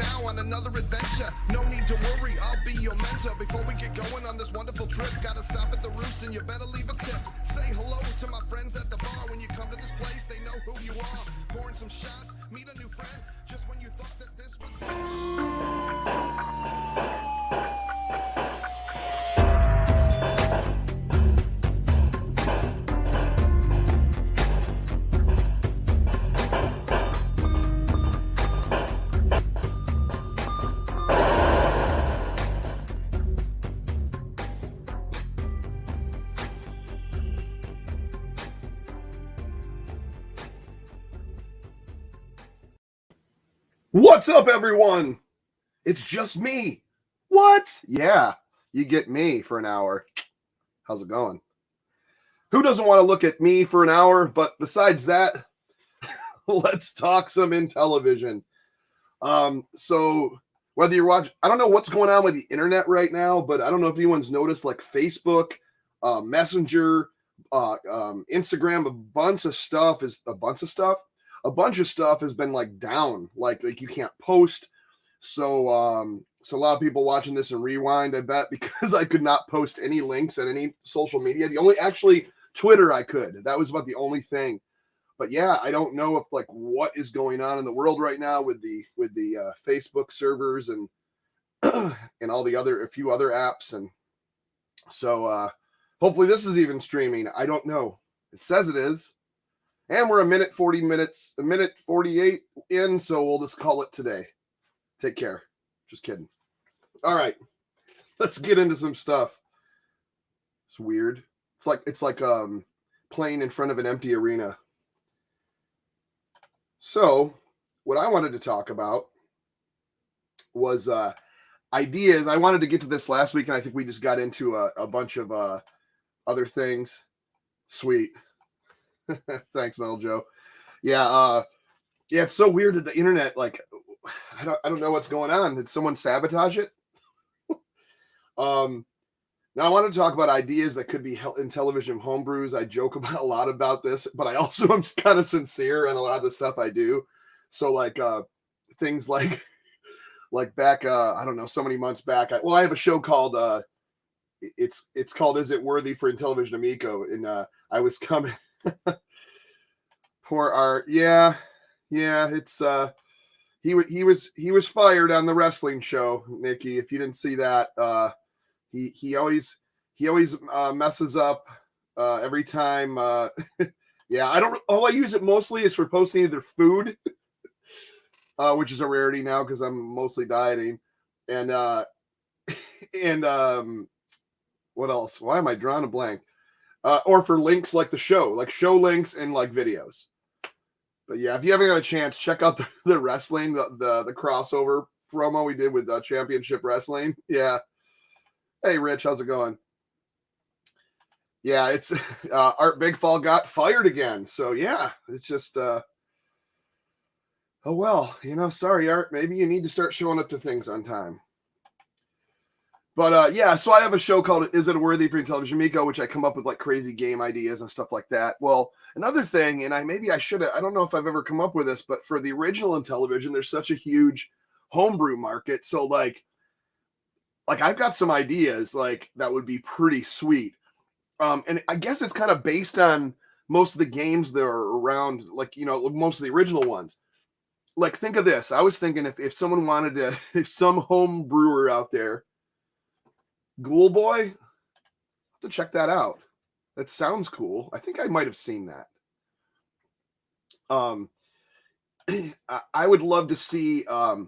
now on another adventure. No need to worry, I'll be your mentor. Before we get going on this wonderful trip, gotta stop at the Roost and you better leave a tip. Say hello to my friends at the bar. When you come to this place, they know who you are. Pouring some shots, meet a new friend, just when you thought that this was What's up, everyone? It's just me. What? Yeah, you get me for an hour. How's it going? Who doesn't want to look at me for an hour? But besides that, let's talk some Intellivision. So whether you're watching, I don't know what's going on with the internet right now, but I don't know if anyone's noticed, like Facebook, Messenger, Instagram, a bunch of stuff has been like down, like you can't post. So a lot of people watching this in rewind, I bet, because I could not post any links at any social media. Actually Twitter I could. That was about the only thing. But yeah, I don't know if like what is going on in the world right now with the Facebook servers and and all the a few other apps. And so hopefully this is even streaming. I don't know. It says it is. And we're a minute 48 in, so we'll just call it today. Take care. Just kidding. All right. Let's get into some stuff. It's weird. It's like playing in front of an empty arena. So, what I wanted to talk about was ideas. I wanted to get to this last week, and I think we just got into a bunch of other things. Sweet. Thanks, Metal Joe. Yeah, it's so weird that the internet, like, I don't know what's going on. Did someone sabotage it? Now I want to talk about ideas that could be Intellivision homebrews. I joke about a lot about this, but I also am kind of sincere in a lot of the stuff I do. So like things like back I don't know, so many months back. I have a show called it's called Is It Worthy for Intellivision Amico? And I was coming. Poor Art. Yeah. It's he was fired on the wrestling show, Nikki. If you didn't see that, he always messes up every time. Yeah, all I use it mostly is for posting either food, which is a rarity now because I'm mostly dieting, and what else? Why am I drawing a blank? Or for links like the show, like show links and like videos. But yeah, if you haven't got a chance, check out the wrestling, the crossover promo we did with Championship Wrestling. Yeah. Hey, Rich, how's it going? Yeah, it's Art Big Fall got fired again. So yeah, it's just oh well, sorry, Art. Maybe you need to start showing up to things on time. But yeah, so I have a show called Is It Worthy for Intellivision Amico, which I come up with like crazy game ideas and stuff like that. Well, another thing, and I don't know if I've ever come up with this, but for the original Intellivision, there's such a huge homebrew market. So like I've got some ideas like that would be pretty sweet. And I guess it's kind of based on most of the games that are around, like, most of the original ones. Like, think of this. I was thinking if someone wanted to, if some home brewer out there, Ghoul Boy, I'll have to check that out. That sounds cool. I think I might have seen that. I would love to see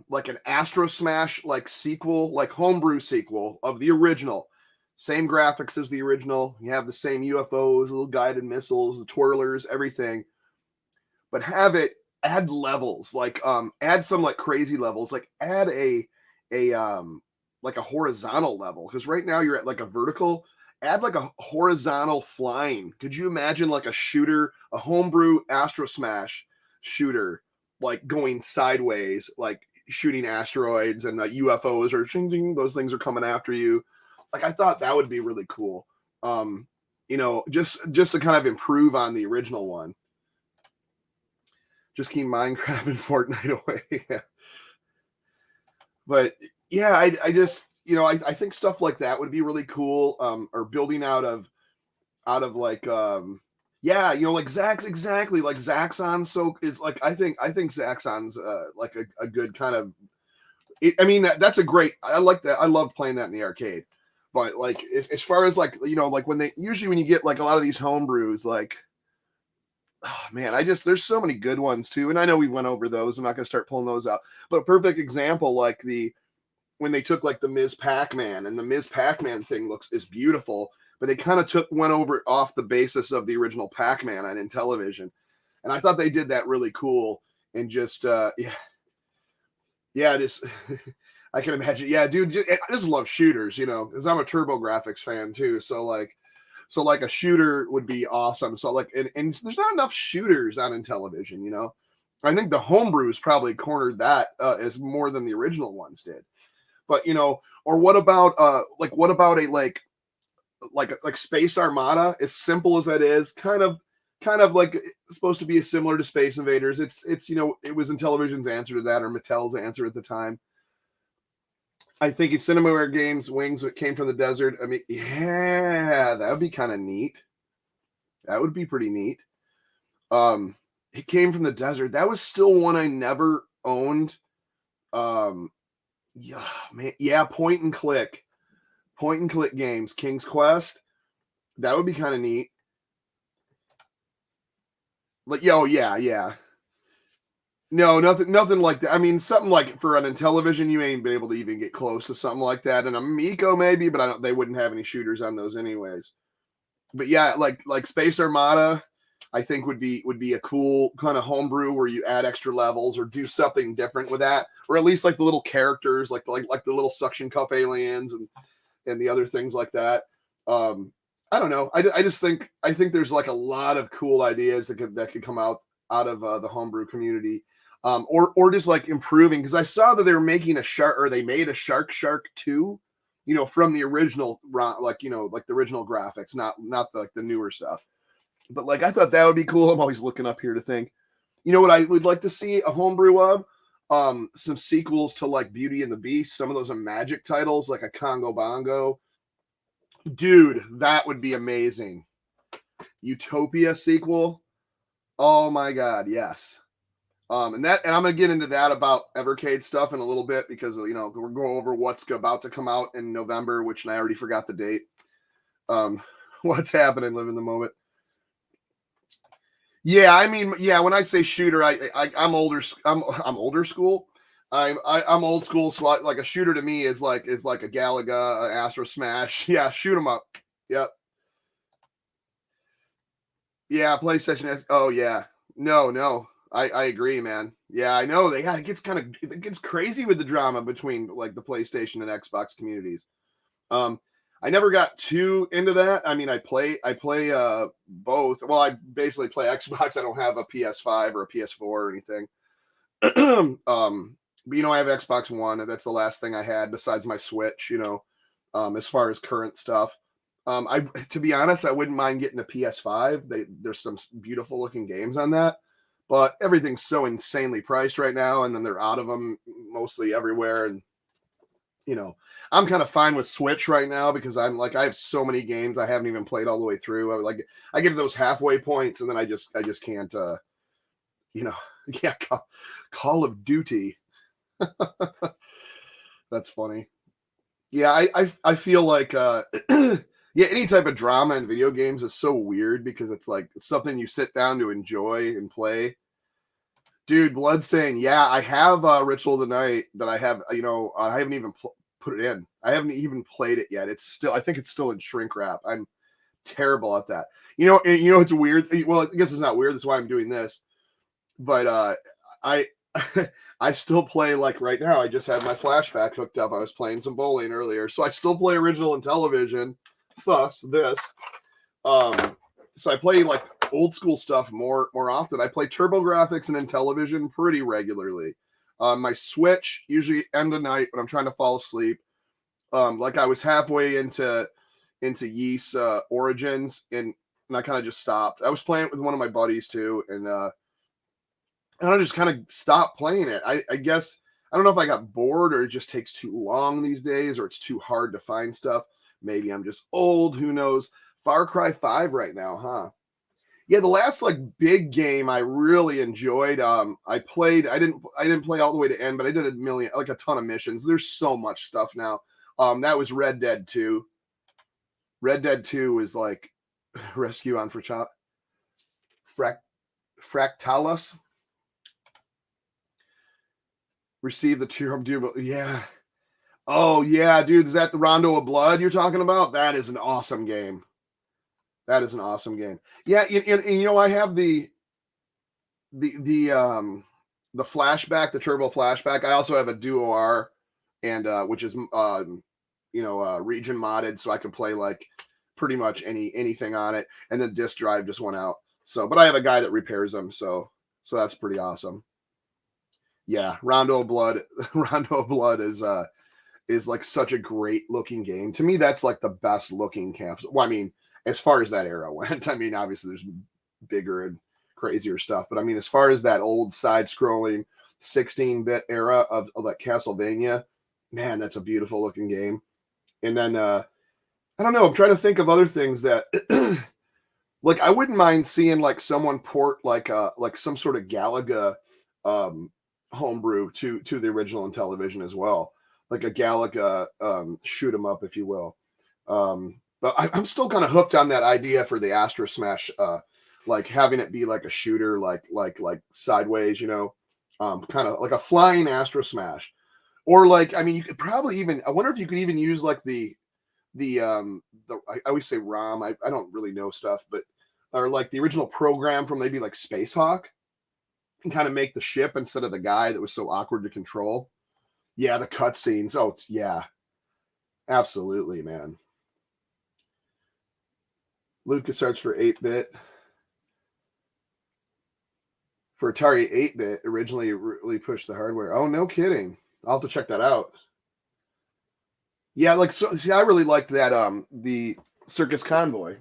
like an AstroSmash like sequel, like homebrew sequel of the original. Same graphics as the original. You have the same UFOs, little guided missiles, the twirlers, everything. But have it add levels, like add some like crazy levels, like add a like a horizontal level, because right now you're at like a vertical. Add like a horizontal flying. Could you imagine like a shooter, a homebrew AstroSmash shooter, like going sideways, like shooting asteroids and UFOs or ching, those things are coming after you. Like, I thought that would be really cool. Just to kind of improve on the original one. Just keep Minecraft and Fortnite away. But yeah, I just, I think stuff like that would be really cool. Or building out of like, yeah, like exactly like Zaxxon. So is like, I think Zaxxon's like a good kind of, I mean, that's a great, I like that. I love playing that in the arcade. But like, as far as like, like when when you get like a lot of these home brews, like, oh man, there's so many good ones too. And I know we went over those. I'm not going to start pulling those out. But a perfect example, like when they took like the Ms. Pacman, and the Ms. Pacman thing is beautiful, but they kind of went over off the basis of the original Pacman on Intellivision. And I thought they did that really cool. And just, just, I can imagine. Yeah, dude, I just love shooters, because I'm a TurboGrafx fan too. So like a shooter would be awesome. So like, and there's not enough shooters on Intellivision, I think the homebrews probably cornered that as more than the original ones did. But or what about a like Space Armada? As simple as that is, kind of like supposed to be similar to Space Invaders. It's it was Intellivision's answer to that, or Mattel's answer at the time. I think it's Cinemaware Games Wings came from the desert. I mean, yeah, that would be kind of neat. That would be pretty neat. It came from the desert. That was still one I never owned. Yeah, man. Yeah, point and click games. King's Quest. That would be kind of neat. Like, yeah. No, nothing like that. I mean, something like for an Intellivision, you ain't been able to even get close to something like that. And a Miko maybe, but they wouldn't have any shooters on those anyways. But yeah, like Space Armada, I think would be a cool kind of homebrew where you add extra levels or do something different with that, or at least like the little characters, like the little suction cup aliens and the other things like that. I don't know. I just think there's like a lot of cool ideas that could come out of the homebrew community, or just like improving, because I saw that they were making they made a Shark 2, from the original, like the original graphics, not the newer stuff. But like, I thought that would be cool. I'm always looking up here to think, what I would like to see a homebrew of, some sequels to like Beauty and the Beast. Some of those are Magic titles, like a Congo Bongo. Dude, that would be amazing. Utopia sequel. Oh my God, yes. And I'm gonna get into that about Evercade stuff in a little bit, because we're going over what's about to come out in November, which I already forgot the date. What's happening? Live in the moment. Yeah, I mean, yeah. When I say shooter, I'm older. I'm older school. I'm old school. So like a shooter to me is like a Galaga, an Astro Smash. Yeah, shoot 'em up. Yep. Yeah, PlayStation. Oh yeah. No. I agree, man. Yeah, I know. It gets crazy with the drama between like the PlayStation and Xbox communities. I never got too into that. I mean, I play both. Well, I basically play Xbox. I don't have a PS5 or a PS4 or anything. But I have Xbox One. That's the last thing I had besides my Switch. As far as current stuff. To be honest, I wouldn't mind getting a PS5. There's some beautiful looking games on that, but everything's so insanely priced right now, and then they're out of them mostly everywhere. And I'm kind of fine with Switch right now, because I have so many games I haven't even played all the way through. I get to those halfway points, and then I just can't. Yeah, Call of Duty. That's funny. Yeah, I feel like yeah, any type of drama in video games is so weird, because it's something you sit down to enjoy and play. Dude, Bloodstain. Yeah, I have Ritual of the Night that I have. I haven't even put it in. I haven't even played it yet. I think it's still in shrink wrap. I'm terrible at that. It's weird. Well, I guess it's not weird. That's why I'm doing this. But I I still play, like right now. I just had my flashback hooked up. I was playing some bowling earlier, so I still play original Intellivision. Thus, this. So I play like old school stuff more often. I play TurboGrafx and Intellivision pretty regularly. My Switch usually end of night when I'm trying to fall asleep. Like I was halfway into Yeast Origins, and I kind of just stopped. I was playing it with one of my buddies too, and I just kind of stopped playing it. I guess I don't know if I got bored or it just takes too long these days or it's too hard to find stuff. Maybe I'm just old. Who knows? Far Cry 5 right now, huh? Yeah, the last like big game I really enjoyed. I didn't play all the way to end, but I did a ton of missions. There's so much stuff now. That was Red Dead 2. Red Dead 2 is like Rescue on Fractalis. Receive the two. Yeah. Oh yeah, dude. Is that the Rondo of Blood you're talking about? That is an awesome game. That is an awesome game. Yeah, and you know, I have the flashback, the turbo flashback. I also have a Duo R, and which is region modded, so I can play like pretty much anything on it. And the disk drive just went out. So, but I have a guy that repairs them, so that's pretty awesome. Yeah, Rondo of Blood. Rondo of Blood is like such a great looking game. To me, that's like the best looking capsule. Well, I mean, as far as that era went, I mean, obviously there's bigger and crazier stuff, but I mean, as far as that old side-scrolling 16-bit era of like Castlevania, man, that's a beautiful looking game. And then I don't know, I'm trying to think of other things that like I wouldn't mind seeing like someone port like some sort of Galaga homebrew to the original Intellivision as well, like a Galaga shoot 'em up, if you will. But I'm still kind of hooked on that idea for the ASTROSMASH, like having it be like a shooter, like sideways, you know, kind of like a flying ASTROSMASH, or like, I mean, you could probably even, I wonder if you could even use like the I always say ROM. I don't really know stuff, but or like the original program from maybe like Space Hawk, and kind of make the ship instead of the guy that was so awkward to control. Yeah, the cutscenes. Oh, yeah, absolutely, man. LucasArts for 8-bit. For Atari 8-bit, originally really pushed the hardware. Oh, no kidding. I'll have to check that out. Yeah, like, so see, I really liked that the Circus Convoy.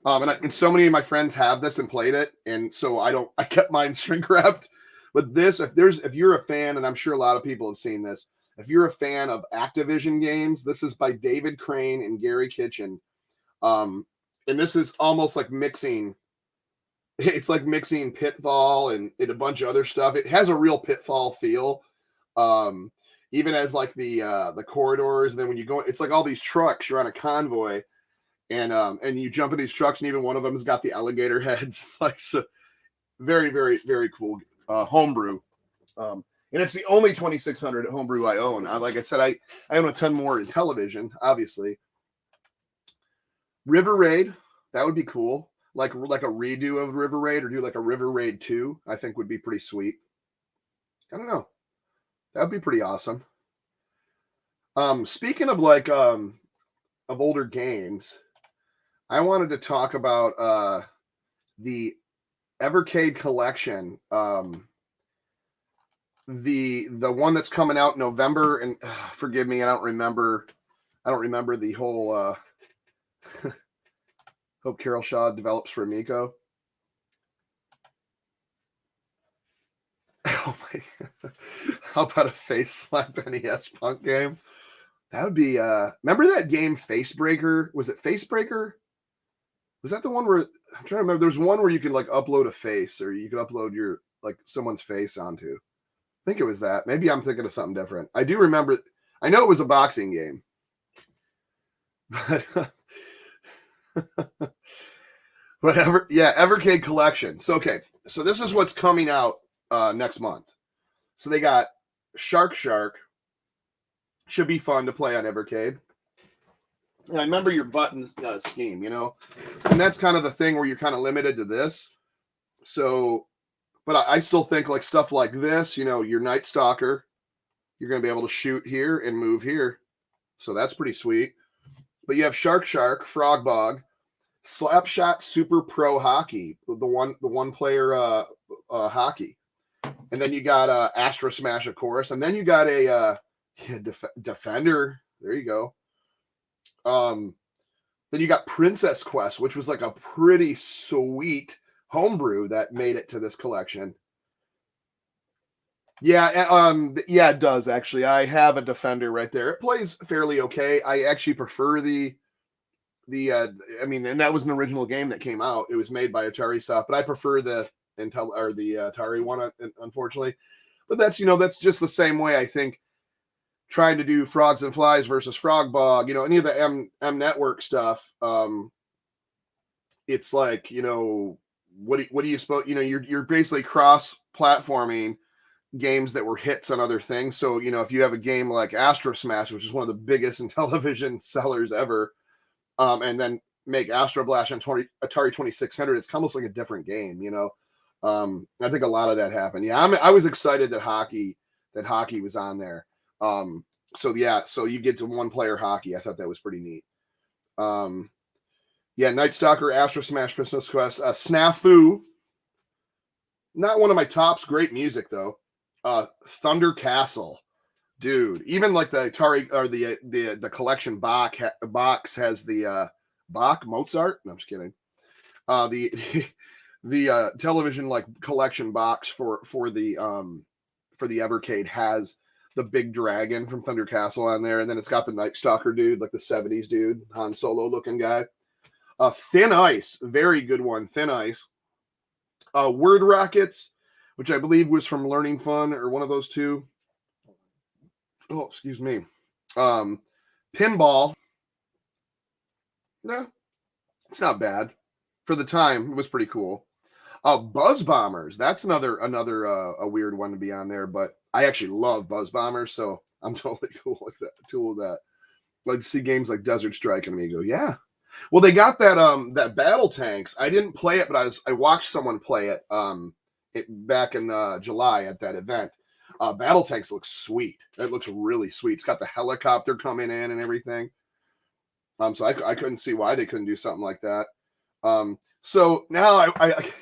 And so many of my friends have this and played it, and so I kept mine shrink wrapped. But this, if you're a fan, and I'm sure a lot of people have seen this, if you're a fan of Activision games, this is by David Crane and Gary Kitchen. And this is almost like mixing. It's like mixing Pitfall and a bunch of other stuff. It has a real Pitfall feel. Even as like the corridors, and then when you go, it's like all these trucks. You're on a convoy, and you jump in these trucks, and even one of them has got the alligator heads. It's like so very, very, very cool homebrew. And it's the only 2600 homebrew I own. Like I said, I own a ton more Intellivision, obviously. River Raid, that would be cool. Like a redo of River Raid, or do like a River Raid 2, I think would be pretty sweet. I don't know. That'd be pretty awesome. Speaking of like of older games, I wanted to talk about the Evercade Collection. The one that's coming out in November, and forgive me, I don't remember the whole Hope Carol Shaw develops for Amico. Oh my! How about a face slap NES punk game? That would be. Remember that game Facebreaker? Was it Facebreaker? Was that the one where I'm trying to remember? There was one where you could like upload a face, or you could upload your like someone's face onto. I think it was that. Maybe I'm thinking of something different. I do remember. I know it was a boxing game, but. Whatever. Yeah, Evercade Collection. So okay, so this is what's coming out next month. So they got Shark. Should be fun to play on Evercade. And I remember your buttons scheme, you know, and that's kind of the thing where you're kind of limited to this. So, but I still think like stuff like this, you know, your Night Stalker, you're going to be able to shoot here and move here. So that's pretty sweet. But you have Shark, Frog Bog, Slapshot Super Pro Hockey, the one player hockey, and then you got AstroSmash, of course, and then you got a Defender. There you go. Then you got Princess Quest, which was like a pretty sweet homebrew that made it to this collection. Yeah, it does actually. I have a Defender right there. It plays fairly okay. I actually prefer the I mean, and that was an original game that came out. It was made by Atari Soft, but I prefer the Intel or the Atari one, unfortunately. But that's just the same way I think trying to do Frogs and Flies versus Frog Bog, any of the M Network stuff. It's like, what do you suppose, you're basically cross platforming games that were hits on other things. So, if you have a game like Astro Smash, which is one of the biggest Intellivision sellers ever, and then make Astro Blast on Atari 2600, it's almost like a different game, I think a lot of that happened. Yeah, I was excited that hockey was on there. So you get to one player hockey. I thought that was pretty neat. Night Stalker, Astro Smash, Princess Quest, Snafu. Not one of my tops. Great music though. Thunder Castle, dude. Even like the Atari or the collection box has the Bach Mozart. No, I'm just kidding. The television like collection box for the Evercade has the big dragon from Thunder Castle on there, and then it's got the Night Stalker dude, like the 70s dude, Han Solo looking guy. Thin Ice, very good one. Thin Ice. Word Rockets, which I believe was from Learning Fun or one of those two. Oh, excuse me. Pinball. No, it's not bad. For the time, it was pretty cool. Buzz Bombers. That's another a weird one to be on there, but I actually love Buzz Bombers, so I'm totally cool with that. Like to see games like Desert Strike and Amigo. Yeah. Well, they got that Battle Tanks. I didn't play it, but I watched someone play it back in July at that event. Battle Tanks looks sweet. It looks really sweet. It's got the helicopter coming in and everything. So I couldn't see why they couldn't do something like that. So now I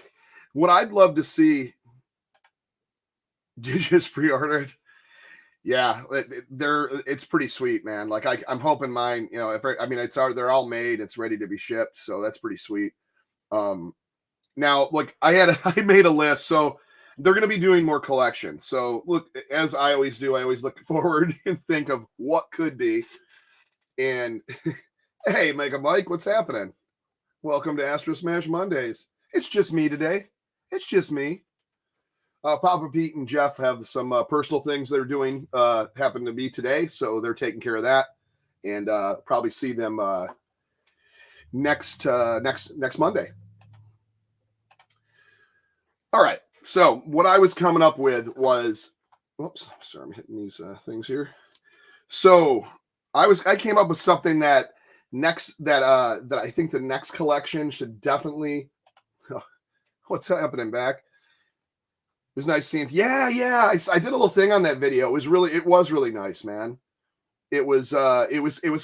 what I'd love to see. Did you just pre-order it? Yeah, it's pretty sweet, man. Like I'm hoping mine, they're all made, it's ready to be shipped, so that's pretty sweet. Now, like I made a list, so they're going to be doing more collections. So look, as I always do, I always look forward and think of what could be. And hey, Mega Mike, what's happening? Welcome to Astro Smash Mondays. It's just me today. It's just me. Papa Pete and Jeff have some personal things they're doing happen to be today, so they're taking care of that, and probably see them next Monday. All right. So what I was coming up with was, oops, sorry, I'm hitting these things here. So I came up with something that I think the next collection should definitely. Oh, what's happening back? It was nice seeing. Yeah. I did a little thing on that video. It was really nice, man. It was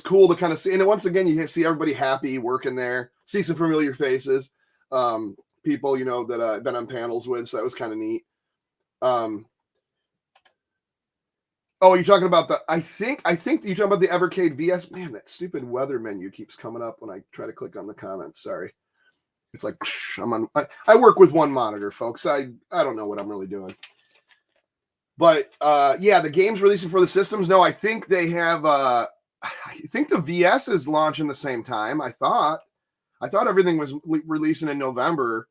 cool to kind of see. And once again, you see everybody happy working there. See some familiar faces. People, that I've been on panels with. So that was kind of neat. Oh, you're talking about I think you're talking about the Evercade VS. Man, that stupid weather menu keeps coming up when I try to click on the comments. Sorry. It's like I work with one monitor, folks. I don't know what I'm really doing. But the game's releasing for the systems. No, I think they have I think the VS is launching the same time. I thought everything was releasing in November.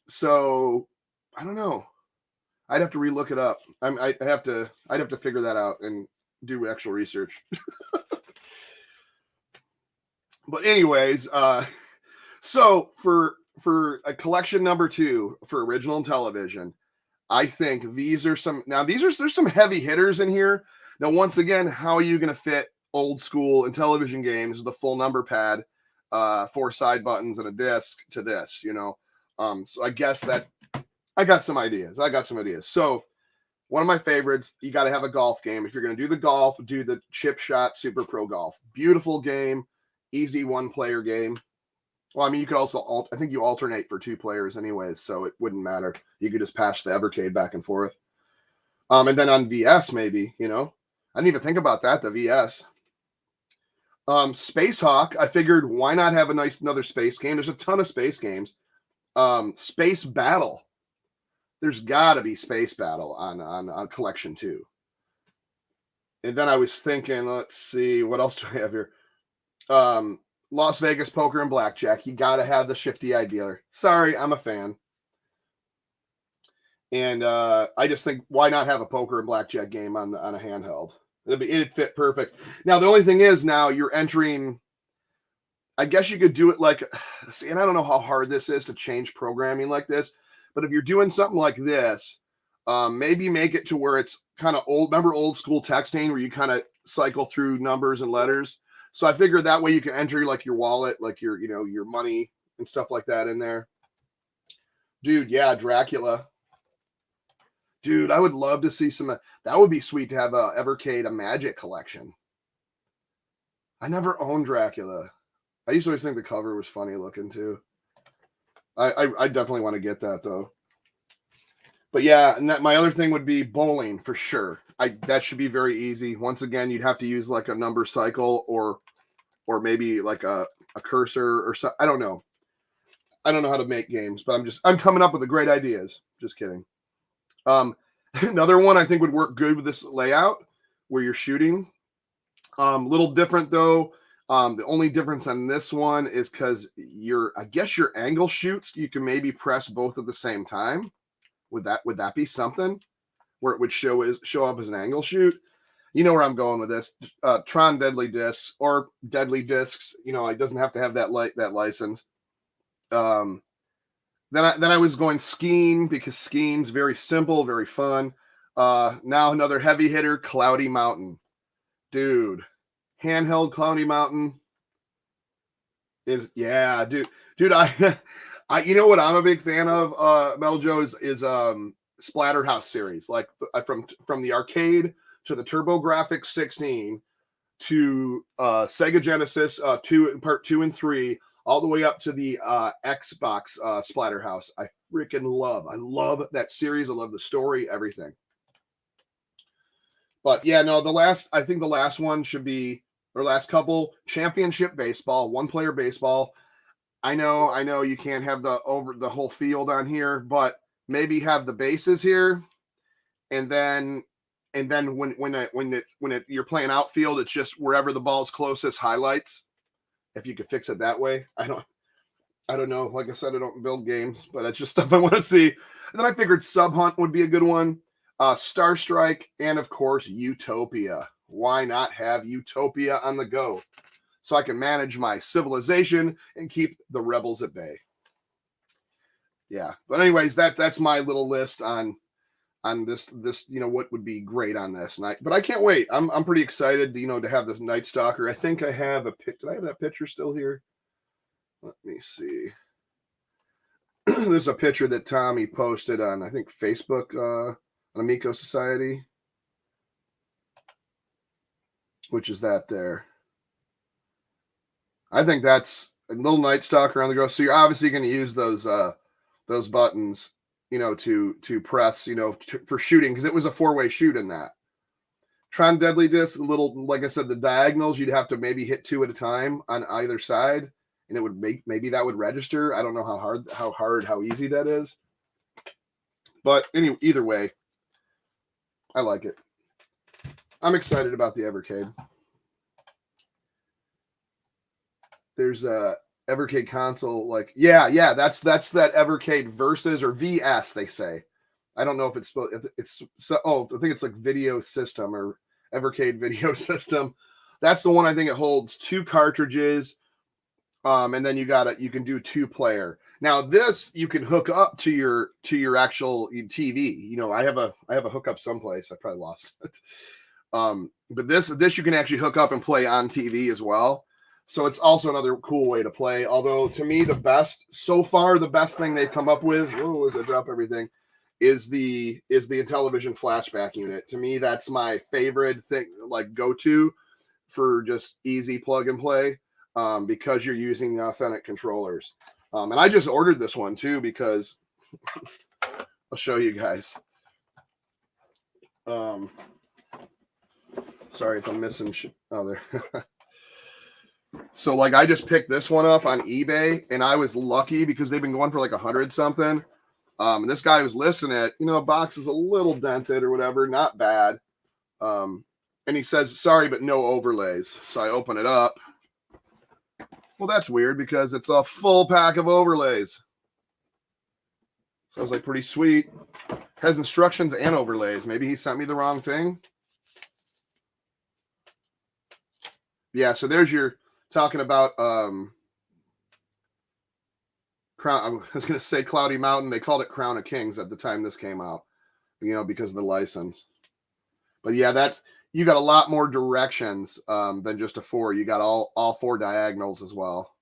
So I don't know. I'd have to relook it up. I'd have to figure that out and do actual research. But anyways, so for a collection number 2 for original Intellivision, I think there's some heavy hitters in here. Now, once again, how are you going to fit old school Intellivision games with a full number pad, 4 side buttons and a disc to this, So I guess that I got some ideas. So one of my favorites, you got to have a golf game. If you're going to do the golf, do the Chip Shot Super Pro Golf. Beautiful game, easy 1-player game. Well, I mean, you could also, I think you alternate for 2 players anyways, so it wouldn't matter. You could just pass the Evercade back and forth. And then on VS, maybe, I didn't even think about that, the VS. Space Hawk, I figured, why not have another space game? There's a ton of space games. Space Battle. there's got to be Space Battle on Collection 2. And then I was thinking, let's see, what else do I have here? Las Vegas Poker and Blackjack. You got to have the Shifty Eye Dealer. Sorry, I'm a fan. And I just think, why not have a poker and blackjack game on a handheld? It'd fit perfect. Now, the only thing is now you're entering, I guess you could do it like, see, and I don't know how hard this is to change programming like this, but if you're doing something like this, maybe make it to where it's kind of old. Remember old school texting where you kind of cycle through numbers and letters? So I figured that way you can enter like your wallet, like your, you know, your money and stuff like that in there. Dude, yeah, Dracula. Dude, I would love to see some. That would be sweet to have a Evercade, a Magic collection. I never owned Dracula. I used to always think the cover was funny looking too. I definitely want to get that though. But yeah, and my other thing would be bowling for sure. That should be very easy. Once again, you'd have to use like a number cycle or maybe like a cursor or something. I don't know. I don't know how to make games, but I'm coming up with the great ideas. Just kidding. Another one I think would work good with this layout where you're shooting. Little different though. The only difference on this one is because I guess your angle shoots, you can maybe press both at the same time. Would that be something where it would show up as an angle shoot? You know where I'm going with this. Tron Deadly Discs or Deadly Discs, you know, it doesn't have to have that license. Then I was going skiing because skiing's very simple, very fun. Now another heavy hitter, Cloudy Mountain. Dude, handheld Cloudy Mountain is, yeah, dude, I you know what I'm a big fan of, Meljo, is Splatterhouse series, like from the arcade to the TurboGrafx 16 to Sega Genesis part 2 and 3, all the way up to the Xbox Splatterhouse. I love that series. I love the story, everything. But yeah, no, I think the last one should be, or last couple, Championship Baseball, one-player baseball. I know you can't have the whole field on here, but maybe have the bases here, and then when you're playing outfield, it's just wherever the ball's closest highlights. If you could fix it that way, I don't know. Like I said, I don't build games, but that's just stuff I want to see. And then I figured Sub Hunt would be a good one, Star Strike, and of course Utopia. Why not have Utopia on the go, so I can manage my civilization and keep the rebels at bay? Yeah, but anyways, that's my little list on this, you know, what would be great on this. But I can't wait. I'm pretty excited, you know, to have this Night Stalker. I think I have did I have that picture still here? Let me see. There's a picture that Tommy posted on, I think, Facebook, on Amico Society, which is that there. I think that's a little Night Stalker on the go. So you're obviously going to use those buttons, you know, to press, you know, for shooting, because it was a 4-way shoot in that. Tron Deadly Disc, a little, like I said, the diagonals, you'd have to maybe hit 2 at a time on either side, and it would maybe that would register. I don't know how easy that is. But anyway, either way, I like it. I'm excited about the Evercade. There's a Evercade console, like, yeah, that's that Evercade Versus or VS, they say. I don't know if it's I think it's like Video System or Evercade Video System. That's the one. I think it holds 2 cartridges, and then you can do 2-player. Now this you can hook up to your actual TV. You know, I have a hookup someplace. I probably lost it. But this you can actually hook up and play on TV as well. So it's also another cool way to play. Although to me, the best thing they've come up with, as I drop everything, is the Intellivision flashback unit. To me, that's my favorite thing, like go-to for just easy plug and play, because you're using the authentic controllers. And I just ordered this one too because I'll show you guys. Sorry if I'm missing. There. So I just picked this one up on eBay, and I was lucky because they've been going for like 100 something. And this guy was listing it, a box is a little dented or whatever, not bad. And he says, sorry, but no overlays. So I open it up. Well, that's weird because it's a full pack of overlays. So I was like, pretty sweet. Has instructions and overlays. Maybe he sent me the wrong thing. Yeah, so there's your talking about Crown. I was going to say Cloudy Mountain. They called it Crown of Kings at the time this came out, because of the license. But yeah, you got a lot more directions than just a 4. You got all 4 diagonals as well.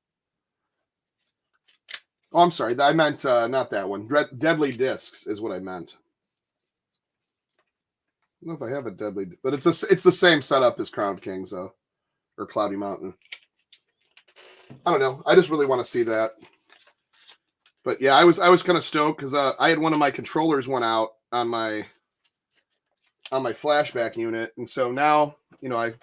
Oh, I'm sorry. I meant not that one. Deadly Discs is what I meant. I don't know if I have a Deadly, but it's the same setup as Crown of Kings though, or Cloudy Mountain. I don't know. I just really want to see that. But yeah, I was kind of stoked because I had one of my controllers went out on my flashback unit, and so now I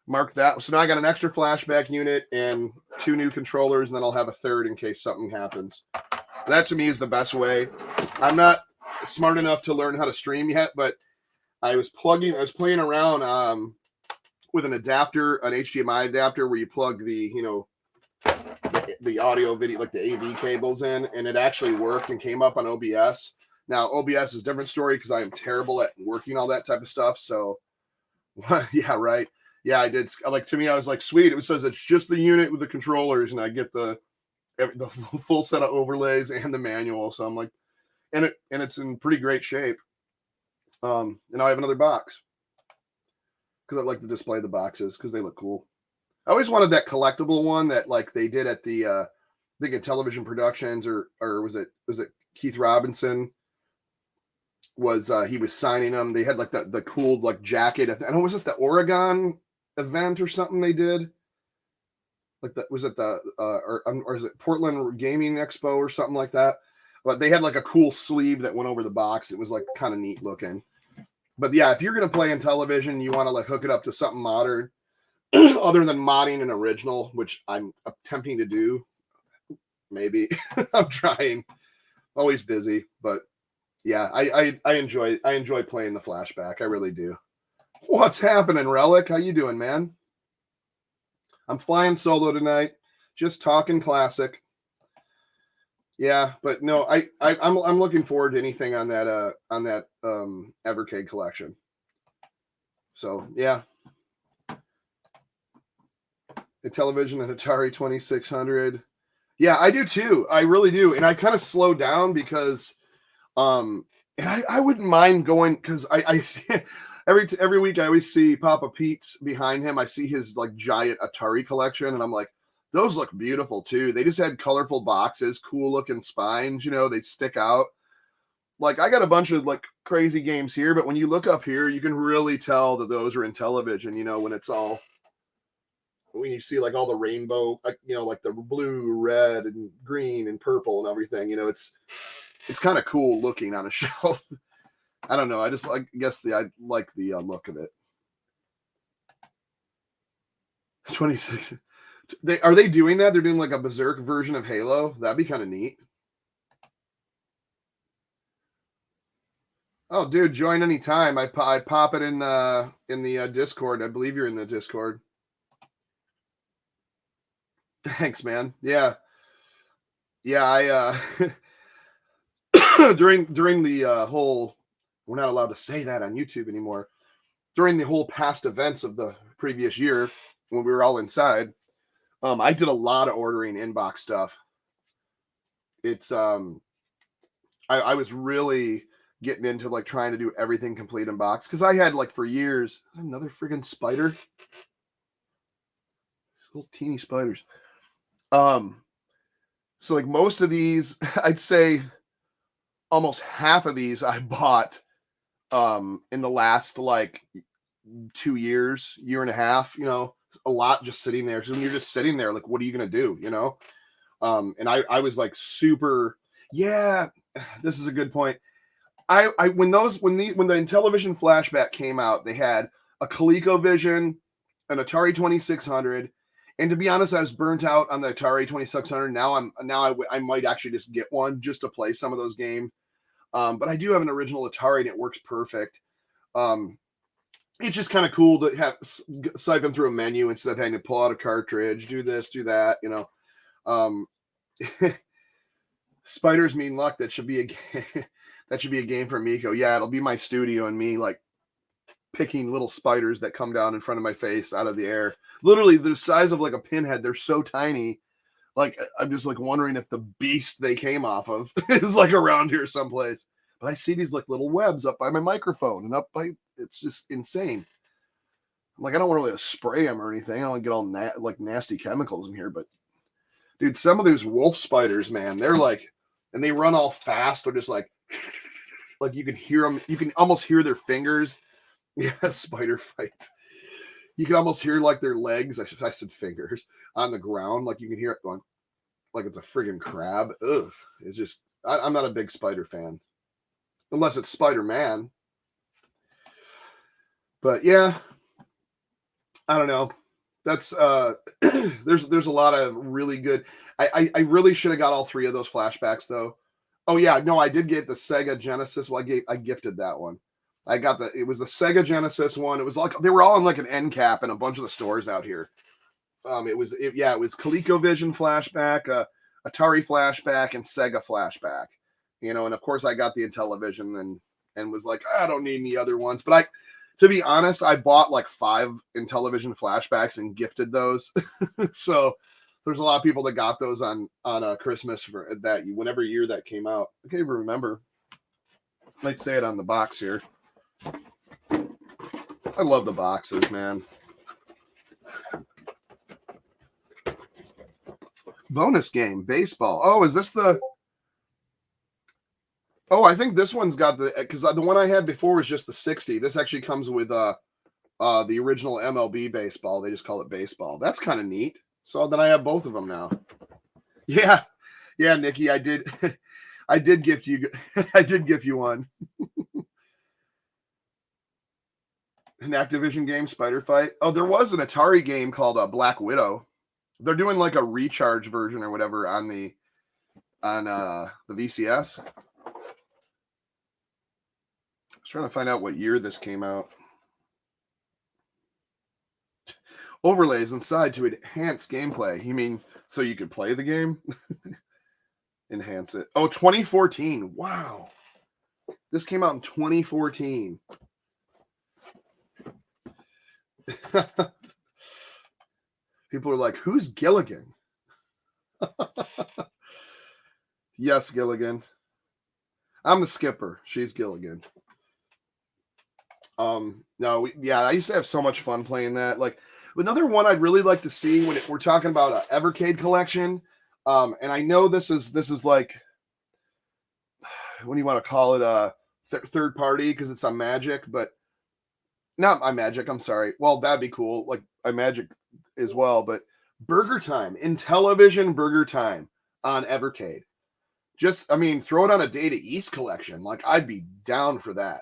marked that. So now I got an extra flashback unit and 2 new controllers, and then I'll have a third in case something happens. That to me is the best way. I'm not smart enough to learn how to stream yet, but I was playing around with an adapter, an HDMI adapter where you plug the the audio video, like the AV cables in, and it actually worked and came up on OBS. Now OBS is a different story because I am terrible at working all that type of stuff. So yeah, right. Yeah, I did. Like, to me, I was like, sweet. It says it's just the unit with the controllers, and I get the full set of overlays and the manual. So I'm like, and it's in pretty great shape. And I have another box because I like to display the boxes because they look cool. I always wanted that collectible one that like they did at the I think Intellivision Productions or was it Keith Robinson was he was signing them. They had like the cool like jacket. I don't know, was it the Oregon event or something they did? Like that, was it the or is it Portland Gaming Expo or something like that? But they had like a cool sleeve that went over the box. It was like kind of neat looking. But yeah, if you're gonna play Intellivision, you want to like hook it up to something modern, other than modding an original, which I'm attempting to do. Maybe I'm trying. Always busy, but yeah, I enjoy playing the flashback. I really do. What's happening, Relic? How you doing, man? I'm flying solo tonight, just talking classic. Yeah, but no, I'm looking forward to anything on that Evercade collection. So yeah, Intellivision and Atari 2600. Yeah, I do too. I really do, and I kind of slow down because, and I wouldn't mind going because I see every week I always see Papa Pete's behind him. I see his like giant Atari collection, and I'm like, those look beautiful too. They just had colorful boxes, cool looking spines. They stick out. Like I got a bunch of like crazy games here, but when you look up here, you can really tell that those are Intellivision. When it's all. When you see like all the rainbow, like the blue, red, and green and purple and everything, it's kind of cool looking on a shelf. I don't know. I just I like the look of it. 26. Are they doing that? They're doing like a Berserk version of Halo. That'd be kind of neat. Oh, dude, join anytime. I pop it in the Discord. I believe you're in the Discord. Thanks, man. Yeah. I during the whole, we're not allowed to say that on YouTube anymore. During the whole past events of the previous year when we were all inside, I did a lot of ordering inbox stuff. It's I was really getting into like trying to do everything complete in box because I had like for years another friggin' spider. These little teeny spiders. So like most of these, I'd say almost half of these I bought in the last like 2 years, year and a half, a lot just sitting there. Because when you're just sitting there, like, what are you gonna do? And I was like super, yeah, this is a good point. When the Intellivision flashback came out, they had a ColecoVision, an Atari 2600. And to be honest, I was burnt out on the Atari 2600. Now I might actually just get one just to play some of those games. But I do have an original Atari and it works perfect. It's just kind of cool to have siphon through a menu instead of having to pull out a cartridge, do this, do that, you know. Spiders mean luck. That should be a that should be a game for Miko. Yeah, it'll be my studio and me like picking little spiders that come down in front of my face out of the air. Literally the size of like a pinhead. They're so tiny. Like I'm just like wondering if the beast they came off of is like around here someplace. But I see these like little webs up by my microphone and up by, it's just insane. I'm like, I don't want to really spray them or anything. I don't want to get all like nasty chemicals in here, but dude, some of those wolf spiders, man, they're like, and they run all fast. They're just like you can hear them. You can almost hear their fingers. Yeah, spider fight. You can almost hear like their legs. I said fingers on the ground. Like you can hear it going, like it's a friggin' crab. Ugh. It's just, I'm not a big spider fan. Unless it's Spider-Man. But yeah, I don't know. That's there's a lot of really good. I really should have got all three of those flashbacks though. Oh yeah, no, I did get the Sega Genesis. Well, I gifted that one. It was the Sega Genesis one. It was like they were all in like an end cap in a bunch of the stores out here. It was ColecoVision flashback, Atari flashback, and Sega flashback. You know, and of course I got the Intellivision and was like, I don't need any other ones. But to be honest, I bought like 5 Intellivision flashbacks and gifted those. So there's a lot of people that got those on Christmas for that whenever year that came out. I can't even remember. Might say it on the box here. I love the boxes, man. Bonus game, baseball. Oh, is this the... Oh, I think this one's got because the one I had before was just the 60. This actually comes with the original MLB baseball. They just call it baseball. That's kind of neat. So then I have both of them now. Yeah, Nikki, I did gift you. I did gift you one. An Activision game, Spider Fight. Oh, there was an Atari game called Black Widow. They're doing like a recharge version or whatever on the VCS. I was trying to find out what year this came out. Overlays inside to enhance gameplay. You mean so you could play the game? Enhance it. Oh, 2014. Wow. This came out in 2014. People are like, who's Gilligan? Yes, Gilligan. I'm the skipper. She's Gilligan. No, I used to have so much fun playing that. Like another one I'd really like to see when we're talking about Evercade Collection. And I know this is like, what do you want to call it? Third party because it's on Magic, but not my Magic. I'm sorry. Well, that'd be cool. Like my Magic as well, but Burger Time, Intellivision Burger Time on Evercade. Just, I mean, throw it on a Data East collection. Like I'd be down for that.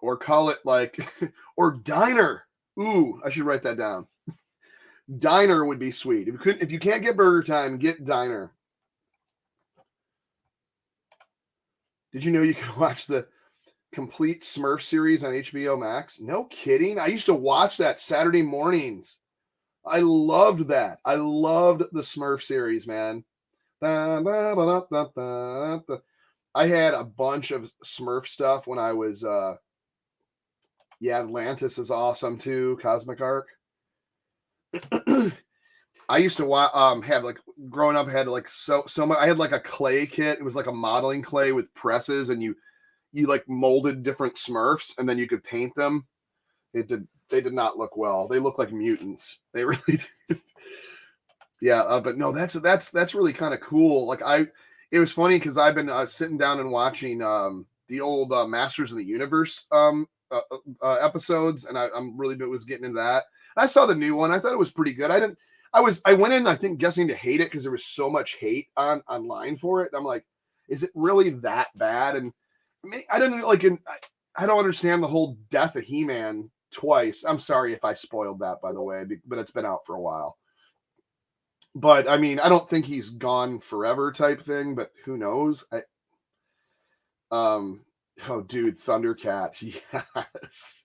Or call it like, or Diner. Ooh, I should write that down. Diner would be sweet. If you can't get Burger Time, get Diner. Did you know you can watch the complete Smurf series on HBO Max? No kidding. I used to watch that Saturday mornings. I loved that. I loved the Smurf series, man. I had a bunch of Smurf stuff when I was Atlantis is awesome too. Cosmic Arc. I used to have like growing up, I had like so much. I had like a clay kit. It was like a modeling clay with presses, and you like molded different Smurfs, and then you could paint them. They did not look well. They look like mutants. They really did. Yeah, but no, that's really kind of cool. Like it was funny because I've been sitting down and watching the old Masters of the Universe episodes, and I'm really was getting into that. I saw the new one. I thought it was pretty good. I went in, I think, guessing to hate it because there was so much hate online for it. And I'm like, is it really that bad? And I don't like. I don't understand the whole death of He-Man twice. I'm sorry if I spoiled that, by the way, but it's been out for a while. But I mean, I don't think he's gone forever type thing. But who knows? Oh, dude, Thundercats. Yes.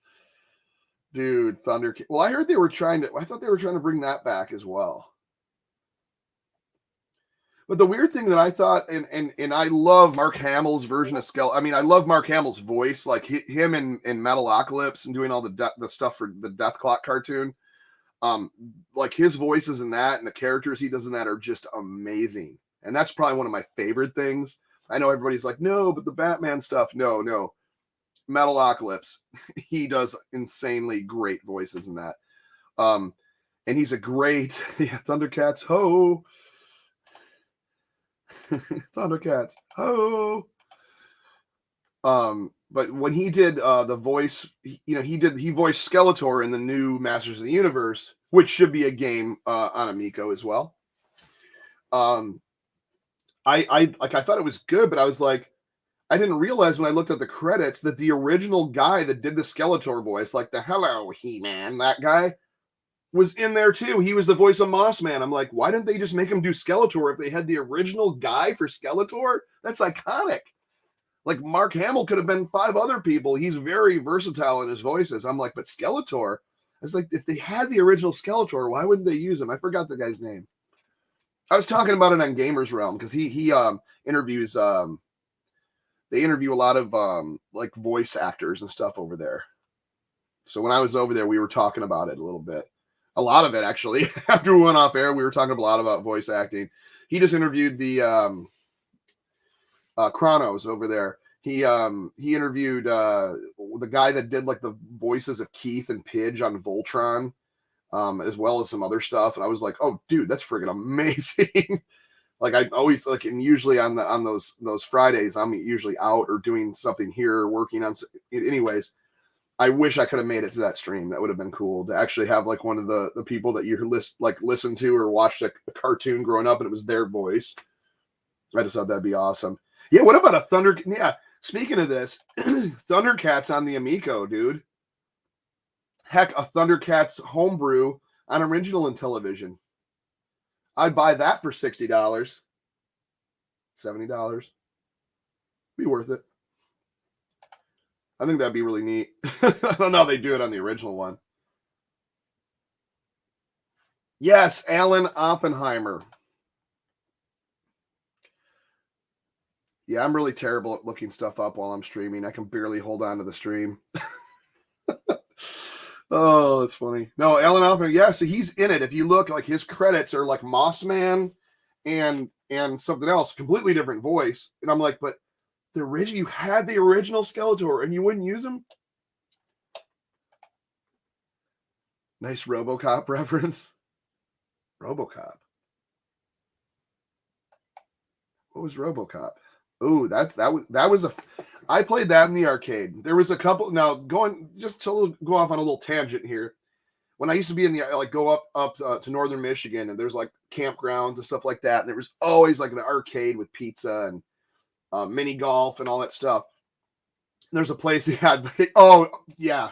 Dude, Thundercats. Well, I heard I thought they were trying to bring that back as well. But the weird thing that I thought, and I love Mark Hamill's version of Skeletor. I mean, I love Mark Hamill's voice, like him in Metalocalypse and doing all the stuff for the Death Clock cartoon. Like his voices in that and the characters he does in that are just amazing. And that's probably one of my favorite things. I know everybody's like, no, but the Batman stuff. No. Metalocalypse. He does insanely great voices in that. And he's a great Thundercats, ho. Thundercats, ho. But when he did the voice, he voiced Skeletor in the new Masters of the Universe, which should be a game on Amico as well. I thought it was good, but I was like, I didn't realize when I looked at the credits that the original guy that did the Skeletor voice, like the "Hello, He-Man," that guy was in there too. He was the voice of Mossman. I'm like, why didn't they just make him do Skeletor if they had the original guy for Skeletor? That's iconic. Like Mark Hamill could have been 5 other people. He's very versatile in his voices. I'm like, but Skeletor, it's like if they had the original Skeletor, why wouldn't they use him? I forgot the guy's name. I was talking about it on Gamers Realm because he interviews they interview a lot of like voice actors and stuff over there. So when I was over there, we were talking about it a little bit. A lot of it actually. After we went off air, we were talking a lot about voice acting. He just interviewed the Chronos over there. He interviewed the guy that did like the voices of Keith and Pidge on Voltron, as well as some other stuff. And I was like, oh, dude, that's friggin' amazing. Like I always like, and usually on those Fridays, I'm usually out or doing something here, or working on. Anyways, I wish I could have made it to that stream. That would have been cool to actually have like one of the people that you listen to or watched a cartoon growing up, and it was their voice. I just thought that'd be awesome. Yeah, what about a Thunder? Yeah, speaking of this, Thundercats on the Amico, dude. Heck, a Thundercats homebrew on original Intellivision. I'd buy that for $60, $70. Be worth it. I think that'd be really neat. I don't know how they do it on the original one. Yes, Alan Oppenheimer. Yeah, I'm really terrible at looking stuff up while I'm streaming. I can barely hold on to the stream. Oh, that's funny. No, Alan Oppenheimer. Yeah, so he's in it. If you look, like his credits are like Mossman and something else, completely different voice. And I'm like, but you had the original Skeletor and you wouldn't use him? Nice RoboCop reference. RoboCop. What was RoboCop? Oh, that was I played that in the arcade. There was a couple. Now just to go off on a little tangent here. When I used to be in the go up to northern Michigan, and there's like campgrounds and stuff like that, and there was always like an arcade with pizza and mini golf and all that stuff. And there's a place he had. Oh yeah.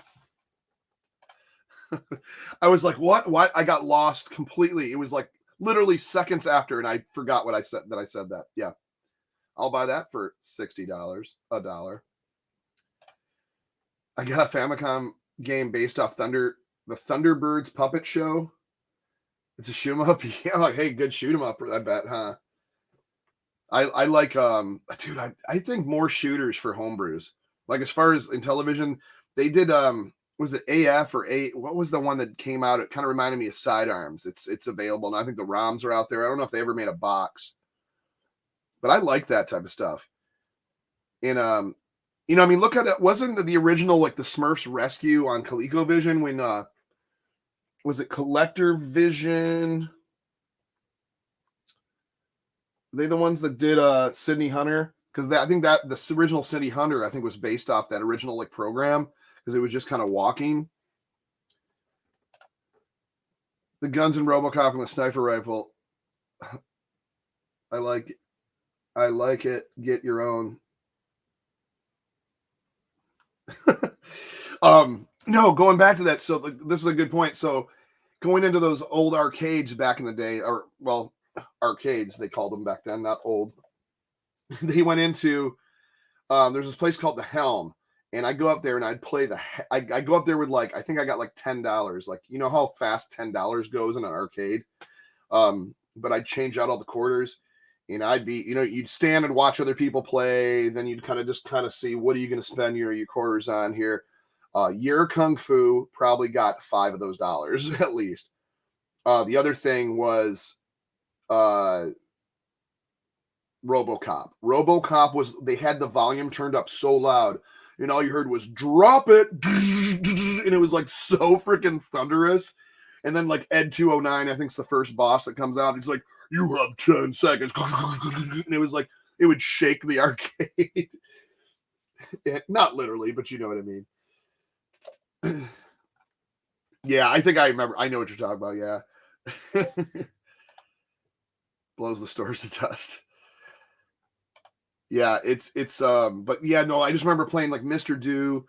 I was like, what? I got lost completely. It was like literally seconds after, and I forgot what I said. That I said that. Yeah. I'll buy that for $60, $1. I got a Famicom game based off the Thunderbirds puppet show. It's a shoot 'em up. Yeah, like, hey, good shoot 'em up, I bet, huh? I like dude, I think more shooters for homebrews. Like as far as Intellivision, they did was it AF or A? What was the one that came out? It kind of reminded me of Sidearms. It's available, and I think the ROMs are out there. I don't know if they ever made a box. But I like that type of stuff. And, I mean, look at it. Wasn't the original, like the Smurfs Rescue on ColecoVision when, was it Collector Vision? They the ones that did Sydney Hunter? Because I think that the original Sydney Hunter, I think, was based off that original like program because it was just kind of walking. The guns in RoboCop and the sniper rifle. I like it. Get your own. No, going back to that. So this is a good point. So going into those old arcades back in the day, or arcades, they called them back then, not old. They went into there's this place called the Helm, and I go up there and I'd play I go up there with like, I think I got like $10. Like, you know how fast $10 goes in an arcade? But I'd change out all the quarters, and I'd be, you'd stand and watch other people play. Then you'd kind of see, what are you going to spend your quarters on here? Year Kung Fu probably got $5 of those dollars at least. The other thing was RoboCop. RoboCop they had the volume turned up so loud, and all you heard was drop it, and it was like so freaking thunderous. And then like Ed 209, I think, is the first boss that comes out. It's like, you have 10 seconds, and it was like, it would shake the arcade. Not literally, but you know what I mean. Yeah, I think I remember. I know what you're talking about. Yeah. Blows the stores to dust. Yeah, but yeah, no, I just remember playing like Mr. Do.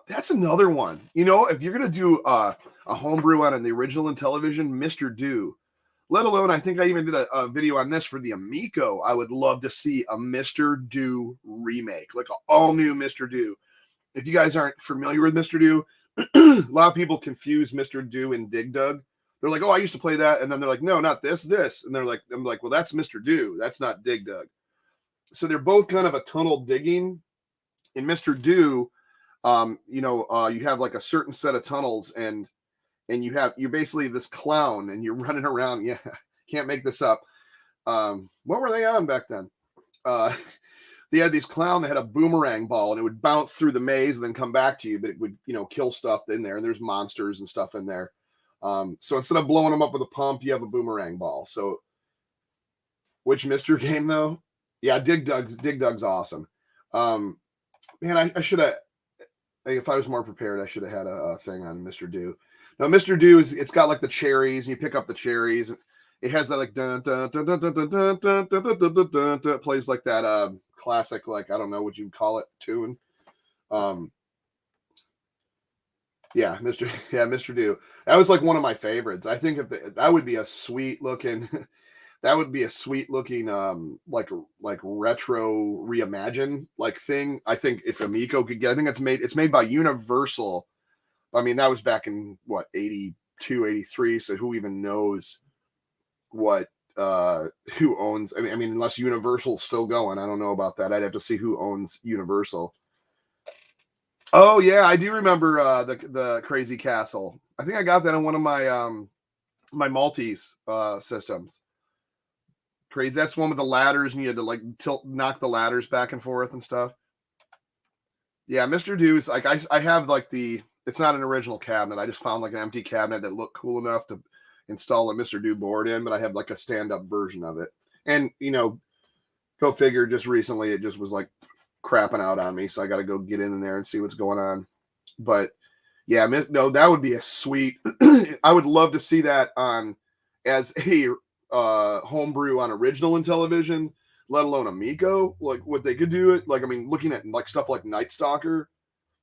That's another one. If you're gonna do a homebrew on the original Intellivision, Mr. Do, let alone, I think I even did a video on this for the Amico. I would love to see a Mr. Do remake, like an all new Mr. Do. If you guys aren't familiar with Mr. Do, a lot of people confuse Mr. Do and Dig Dug. They're like, oh, I used to play that. And then they're like, no, not this. And I'm like, well, that's Mr. Do. That's not Dig Dug. So they're both kind of a tunnel digging. In Mr. Do, you have like a certain set of tunnels, and you're basically this clown, and you're running around. Yeah, can't make this up. What were they on back then? They had these clown that had a boomerang ball, and it would bounce through the maze and then come back to you, but it would, kill stuff in there, and there's monsters and stuff in there. So instead of blowing them up with a pump, you have a boomerang ball. So which Mr. game though? Yeah, Dig Dug's awesome. Man, I should have, if I was more prepared, I should have had a thing on Mr. Do. Now, Mr. Do it's got like the cherries, and you pick up the cherries. It has that like dun dun dun dun dun dun dun dun dun dun dun dun, plays like that classic, like, I don't know what you'd call it, tune. Yeah, Mr. Do. That was like one of my favorites. I think that would be a sweet looking like retro reimagine like thing. I think if Amico could get, I think it's made by Universal. I mean, that was back in what, 82, 83. So who even knows what who owns, I mean, unless Universal's still going. I don't know about that. I'd have to see who owns Universal. Oh yeah, I do remember the Crazy Castle. I think I got that on one of my my Maltese systems. Crazy. That's one with the ladders, and you had to like knock the ladders back and forth and stuff. Yeah, Mr. Do is like, I have like it's not an original cabinet. I just found like an empty cabinet that looked cool enough to install a Mr. Do board in, but I have like a stand-up version of it. And go figure, just recently it just was like crapping out on me, so I got to go get in there and see what's going on. But yeah, no, that would be a sweet. I would love to see that on as a homebrew on original Intellivision, let alone Amico. Like what they could do it. Like, I mean, looking at like stuff like Night Stalker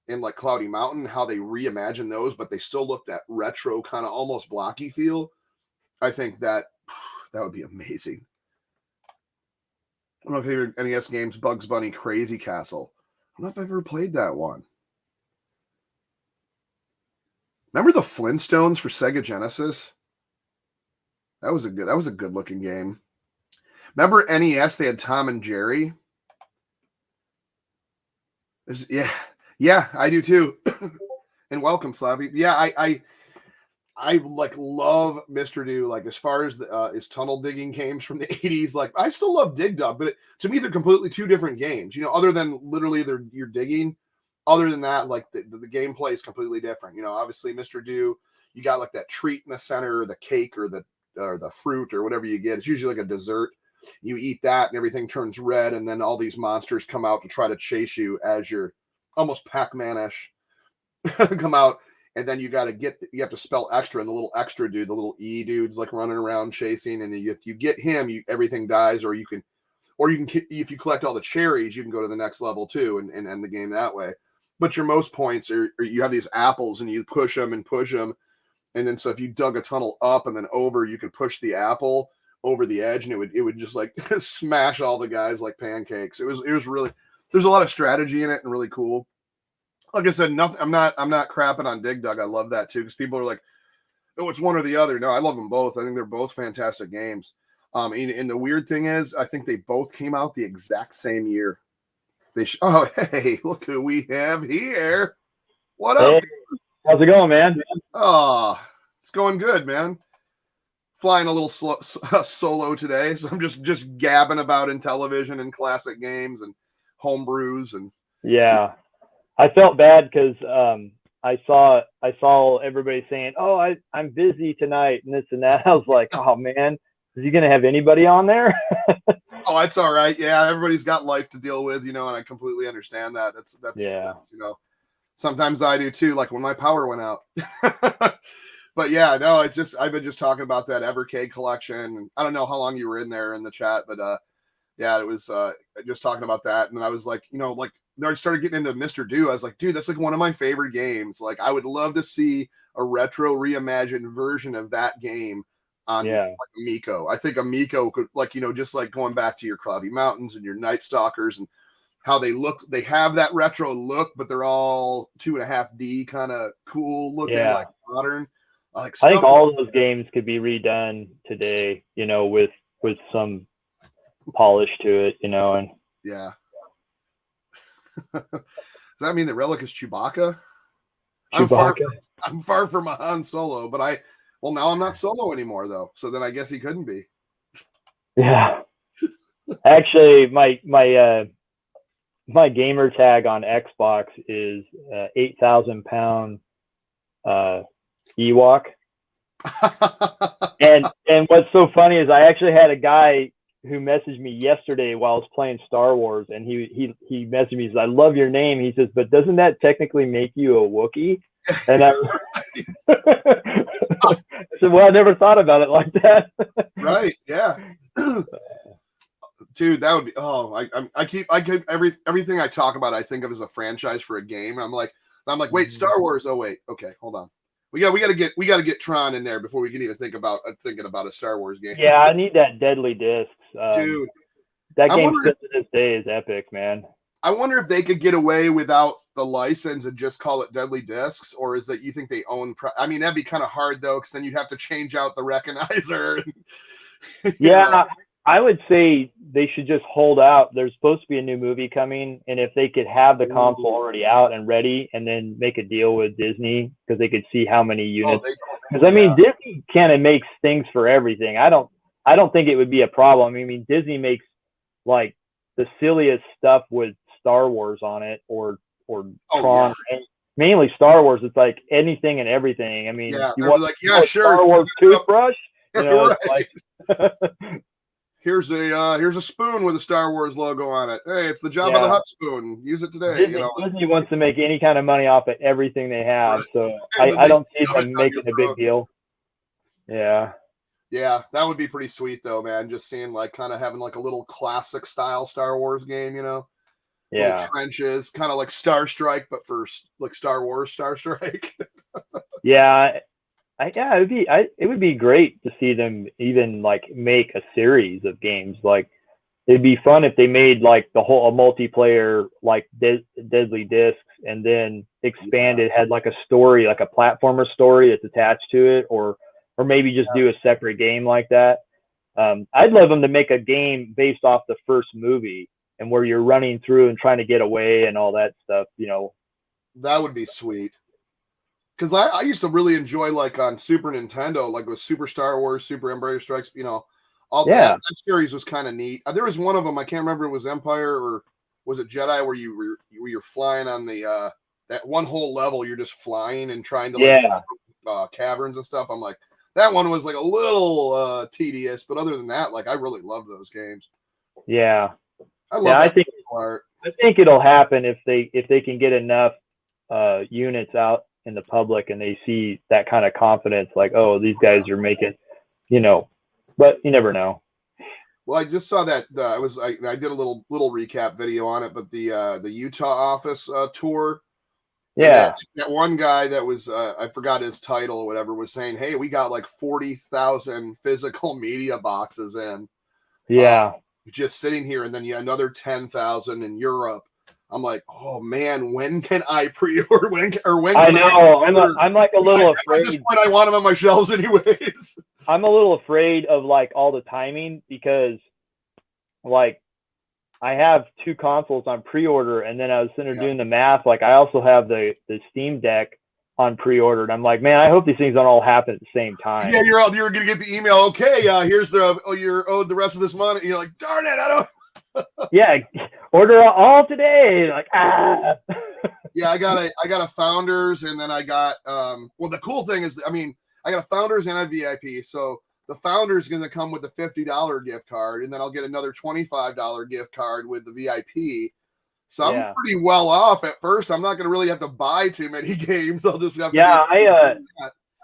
and like Cloudy Mountain, how they reimagine those, but they still look that retro kind of almost blocky feel. I think that would be amazing. I don't know if you heard NES games, Bugs Bunny Crazy Castle. I don't know if I've ever played that one. Remember the Flintstones for Sega Genesis? That was a good looking game. Remember NES? They had Tom and Jerry. Yeah, I do too. And welcome, Slappy. Yeah, I like love Mr. Do. Like as far as his tunnel digging games from the 80s, like I still love Dig Dug, but to me they're completely two different games. Other than literally you're digging. Other than that, like the gameplay is completely different. Obviously Mr. Do, you got like that treat in the center, or the cake, or the fruit, or whatever you get. It's usually like a dessert. You eat that, and everything turns red, and then all these monsters come out to try to chase you as you're almost Pacman-ish come out. And then you have to spell extra, and the little extra dude, the little E dude's like running around chasing, and you get him, everything dies, or you can, if you collect all the cherries, you can go to the next level too, and end the game that way. But your most points are you have these apples, and you push them, and then so if you dug a tunnel up and then over, you could push the apple over the edge, and it would just like smash all the guys like pancakes. It was really, there's a lot of strategy in it and really cool. Like I said, nothing. I'm not crapping on Dig Dug. I love that too because people are like, oh, it's one or the other. No, I love them both. I think they're both fantastic games. And the weird thing is, I think they both came out the exact same year. Oh, hey, look who we have here. What up? Hey, how's it going, man? Oh, it's going good, man. Flying a little solo today, so I'm just gabbing about Intellivision and classic games and home brews and. Yeah, I felt bad because I saw everybody saying, "Oh, I'm busy tonight," and this and that. I was like, "Oh man, is he gonna have anybody on there?" Oh, it's all right. Yeah, everybody's got life to deal with, and I completely understand that. That's sometimes I do too. Like when my power went out. But yeah, no, it's just I've been just talking about that Evercade collection. I don't know how long you were in there in the chat, but yeah, it was just talking about that, and I was like, like I started getting into Mr. Do. I was like, dude, that's like one of my favorite games. Like, I would love to see a retro reimagined version of that game on like Amico. I think Amico could, like, just like going back to your Cloudy Mountains and your Night Stalkers and how they look. They have that retro look, but they're all 2.5D kind of cool looking, like modern. Like I think all of those games could be redone today, with some polish to it, and yeah. Does that mean that Relic is Chewbacca? I'm far from a Han Solo, but now I'm not Solo anymore though. So then I guess he couldn't be. Yeah. Actually, my gamer tag on Xbox is 8,000 pound Ewok. and what's so funny is I actually had a guy who messaged me yesterday while I was playing Star Wars, and he messaged me. He says, "I love your name." He says, "But doesn't that technically make you a Wookiee?" And I said, "Well, I never thought about it like that." Right? Yeah. Dude, that would be. Oh, I keep everything I talk about. I think of as a franchise for a game. I'm like, wait, Star Wars. Oh wait, okay, hold on. We got to get Tron in there before we can even think about thinking about a Star Wars game. Yeah, I need that Deadly Discs. Dude, that game to this day is epic, man. I wonder if they could get away without the license and just call it Deadly Discs, or is that you think they own? I mean, that'd be kind of hard though, because then you'd have to change out the recognizer. Yeah, I would say they should just hold out. There's supposed to be a new movie coming, and if they could have the console already out and ready, and then make a deal with Disney because they could see how many units. Because I mean, Disney kind of makes things for everything. I don't think it would be a problem. I mean, Disney makes like the silliest stuff with Star Wars on it, or Tron. Yeah. Mainly Star Wars. It's like anything and everything. I mean, you want like sure, Star Wars toothbrush? Right. Like, here's a spoon with a Star Wars logo on it. Hey, it's the Jabba the Hutt spoon. Use it today. Disney wants to make any kind of money off of everything they have, so I don't see them making a big deal. Yeah. Yeah, that would be pretty sweet though, man. Just seeing like kind of having like a little classic style Star Wars game, Yeah. Little trenches, kind of like Star Strike, but for like Star Wars Star Strike. Yeah. It would be great to see them even like make a series of games. Like it'd be fun if they made like a multiplayer like Deadly Discs, and then expanded, had like a story, like a platformer story that's attached to it, or maybe just do a separate game like that. I'd love them to make a game based off the first movie, and where you're running through and trying to get away and all that stuff. That would be sweet. Because I used to really enjoy, like, on Super Nintendo, like with Super Star Wars, Super Empire Strikes, all that series was kind of neat. There was one of them, I can't remember if it was Empire or was it Jedi, where you're flying on the that one whole level, you're just flying and trying to caverns and stuff. I'm like, that one was like a little tedious, but other than that, like I really love those games. Yeah, I think it'll happen if they can get enough units out in the public, and they see that kind of confidence, like, oh, these guys are making, but you never know. Well, I just saw that I did a little recap video on it, but the Utah office tour. Yeah, that one guy that was I forgot his title or whatever, was saying, hey, we got like 40,000 physical media boxes in. Yeah. Just sitting here, and then another 10,000 in Europe. I'm like, oh man, when can I pre-order? When? I know. I'm like a little afraid. At this point, I want them on my shelves anyways. I'm a little afraid of like all the timing because like I have 2 consoles on pre-order, and then I was sitting there doing the math. Like I also have the Steam Deck on pre-order, and I'm like, man, I hope these things don't all happen at the same time. Yeah, you're gonna get the email. Okay, here's you're owed the rest of this money. You're like, darn it, I don't. Yeah, order all today. Like Yeah, I got a Founders, and then I got well, the cool thing is, I mean, I got a Founders and a VIP. So the Founders is going to come with a $50 gift card, and then I'll get another $25 gift card with the VIP. So I'm pretty well off at first. I'm not going to really have to buy too many games. I'll just have to.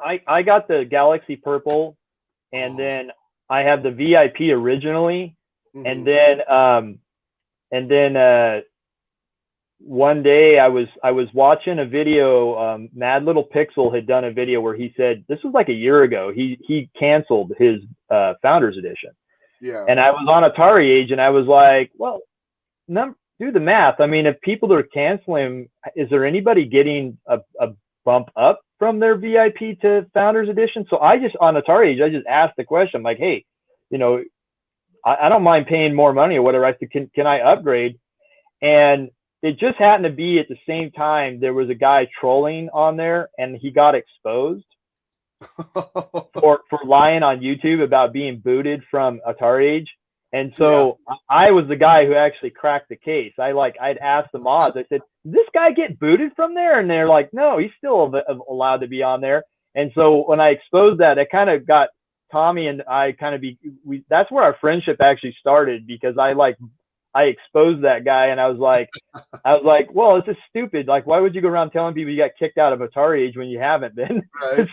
I got the Galaxy Purple, and then I have the VIP originally. And then one day I was watching a video. Mad Little Pixel had done a video where he said, this was like a year ago, he canceled his Founders Edition. Yeah. And I was on Atari Age, and I was like, well, do the math. I mean, if people are canceling, is there anybody getting a bump up from their VIP to Founders Edition? So I just, on Atari Age, I just asked the question, I'm like, hey, you know, I don't mind paying more money or whatever. I said, can I upgrade? And it just happened to be at the same time there was a guy trolling on there, and he got exposed for lying on YouTube about being booted from Atari Age. And so I was the guy who actually cracked the case. I'd asked the mods, I said, did this guy get booted from there? And they're like, no, he's still allowed to be on there. And so when I exposed that, it kind of got Tommy and I that's where our friendship actually started, because I exposed that guy, and I was like, well, it's just stupid. Like, why would you go around telling people you got kicked out of Atari Age when you haven't been? Right.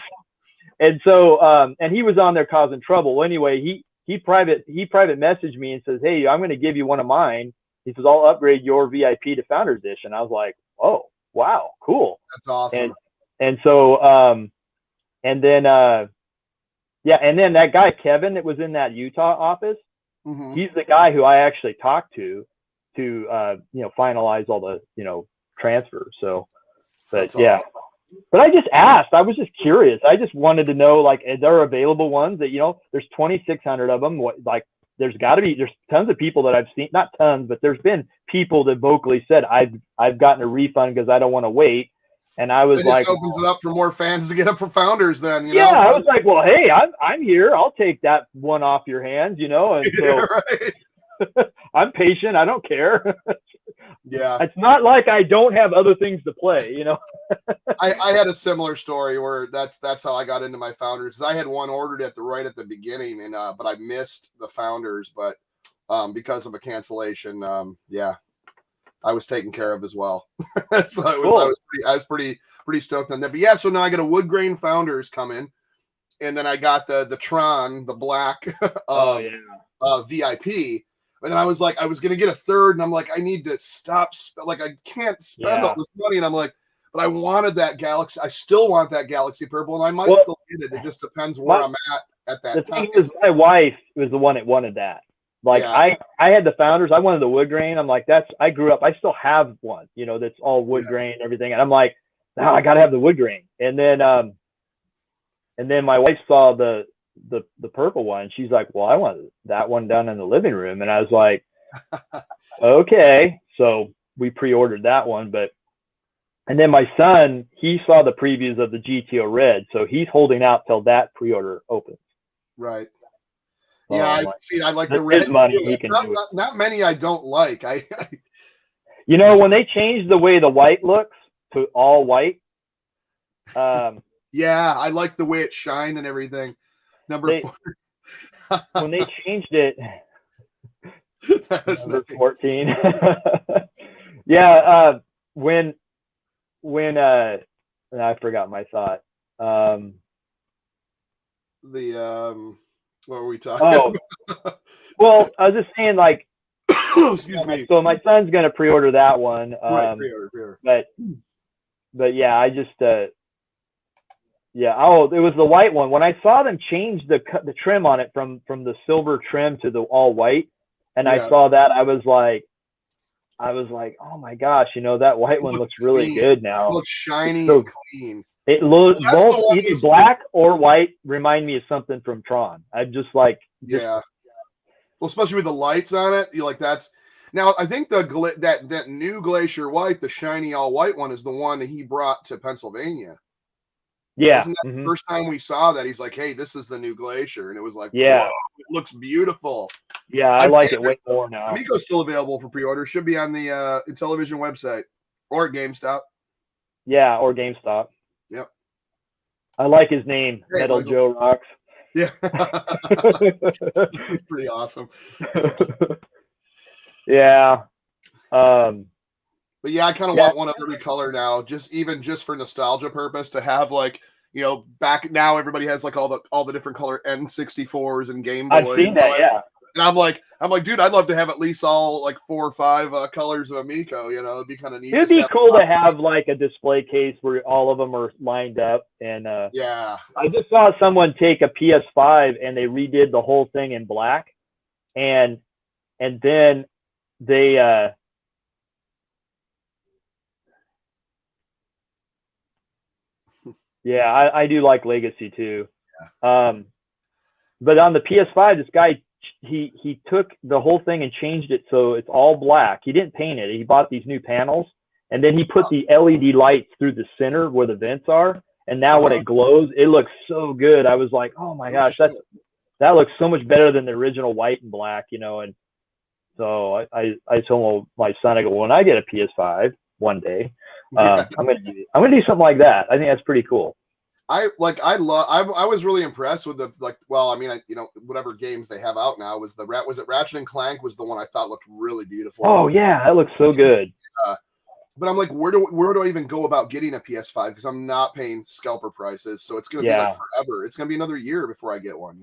And so, and he was on there causing trouble. Well, anyway, he private messaged me and says, hey, I'm going to give you one of mine. He says, I'll upgrade your VIP to Founders Edition. I was like, oh, wow, cool. That's awesome. And so, and then that guy, Kevin, that was in that Utah office, he's the guy who I actually talked to finalize all the, transfers. So, but awesome. But I just asked, I was just curious. I just wanted to know, like, are there available ones that, there's 2,600 of them. There's tons of people that I've seen, not tons, but there's been people that vocally said, I've gotten a refund because I don't want to wait. And I was like, opens it up for more fans to get up for Founders then, I was like, well, hey, I'm here. I'll take that one off your hands, and so right. I'm patient. I don't care. Yeah. It's not like I don't have other things to play, I had a similar story where that's how I got into my Founders. I had one ordered right at the beginning, and but I missed the Founders, but because of a cancellation, I was taken care of as well. So I was pretty stoked on that. But yeah, so now I got a wood grain Founders coming, and then I got the Tron, the black VIP. And then I was like, I was gonna get a third, and I'm like, I need to stop. Like, I can't spend all this money, and I'm like, but I wanted that Galaxy. I still want that Galaxy Purple, and I might still get it. It just depends where I'm at that time. The thing is, my wife was the one that wanted that. Like, I had the Founders. I wanted the wood grain. I'm like, I grew up. I still have one, that's all wood grain and everything. And I'm like, no, I gotta have the wood grain. And then my wife saw the purple one. She's like, well, I want that one down in the living room. And I was like, okay. So we pre-ordered that one. And then my son, he saw the previews of the GTO Red, so he's holding out till that pre-order opens. Right. Yeah, I like the red money. He can not many I don't like. When they changed the way the white looks to all white. Yeah, I like the way it shined and everything. Number 4. When they changed it, number 14. Yeah, when I forgot my thought. What were we talking about? Well, I was just saying, like, excuse me. So my son's gonna pre-order that one. Right, pre-order. But yeah, I just it was the white one. When I saw them change the trim on it from the silver trim to the all white, and I saw that, I was like, I was like, oh my gosh, that white one looks really good now. It looks shiny So and clean. it looks Well, that's the both one either that's- black or white remind me of something from Tron. I just like Yeah. Well, especially with the lights on it, you like that's now. I think that new Glacier White, the shiny all white one, is the one that he brought to Pennsylvania. Yeah. Wasn't that the first time we saw that? He's like, "Hey, this is the new Glacier," and it was like, Yeah, whoa, it looks beautiful. Yeah, I like it way more now. Amico's still available for pre-order. Should be on the Intellivision website or at GameStop. Yeah, or GameStop. Yep. I like his name, Hey, Metal Michael. Joe Rocks. Yeah. It's pretty awesome. Yeah. But yeah, I kind of want one of every color now, just for nostalgia purpose, to have like, back now everybody has like all the different color N64s and Game Boy. I've seen that, yeah. And I'm like, dude, I'd love to have at least all like 4 or 5 colors of Amico. It'd be kind of neat. It'd be cool to have like a display case where all of them are lined up. And yeah, I just saw someone take a PS5 and they redid the whole thing in black, and then they yeah, I do like Legacy too. Yeah. But on the PS5, this guy he took the whole thing and changed it so it's all black. He didn't paint it. He bought these new panels, and then he put the LED lights through the center where the vents are, and now when it glows, it looks so good. I was like, oh my gosh, that looks so much better than the original white and black, and so I told my son, I go, when I get a PS5 one day, I'm gonna do something like that. I think that's pretty cool. I was really impressed with whatever games they have out now. Was it Ratchet and Clank was the one I thought looked really beautiful. Oh yeah, that looks so good. But I'm like, where do I even go about getting a PS5? Because I'm not paying scalper prices, so it's gonna be like forever. It's gonna be another year before I get one.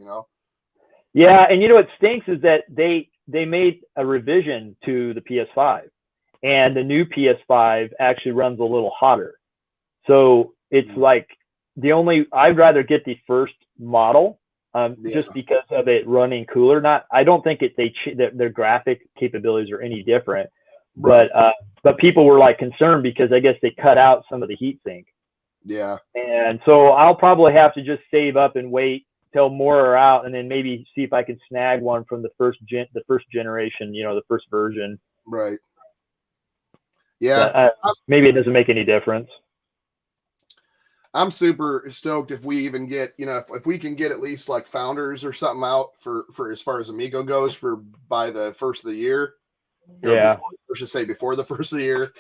Yeah, and what stinks is that they made a revision to the PS5, and the new PS5 actually runs a little hotter. So it's like I'd rather get the first model just because of it running cooler. I don't think that their graphic capabilities are any different, right. But people were like concerned because I guess they cut out some of the heat sink. Yeah. And so I'll probably have to just save up and wait till more are out, and then maybe see if I can snag one from the first generation, the first version. Right. Yeah. Maybe it doesn't make any difference. I'm super stoked if we even get, if we can get at least like Founders or something out for as far as Amigo goes by the first of the year. Before the first of the year.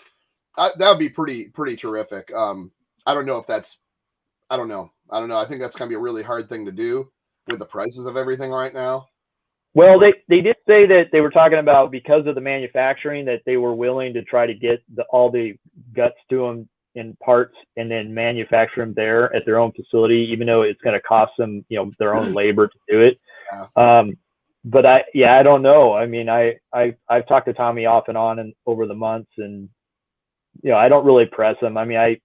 That would be pretty terrific. I don't know if that's, I don't know. I think that's going to be a really hard thing to do with the prices of everything right now. Well, they did say that they were talking about, because of the manufacturing, that they were willing to try to get all the guts to them in parts and then manufacture them there at their own facility, even though it's going to cost them, their own labor to do it. Yeah. But I don't know. I mean, I've talked to Tommy off and on and over the months, and I don't really press them. I mean,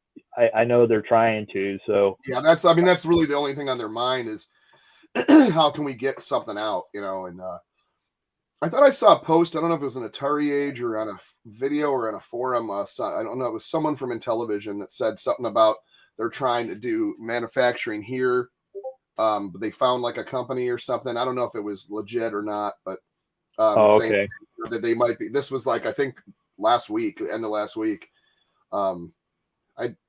I know they're trying to. So yeah, that's really the only thing on their mind is how can we get something out, and I thought I saw a post. I don't know if it was an Atari Age or on a video or on a forum. I don't know. It was someone from Intellivision that said something about they're trying to do manufacturing here. But they found like a company or something. I don't know if it was legit or not, but saying that they might be. This was like, I think end of last week. I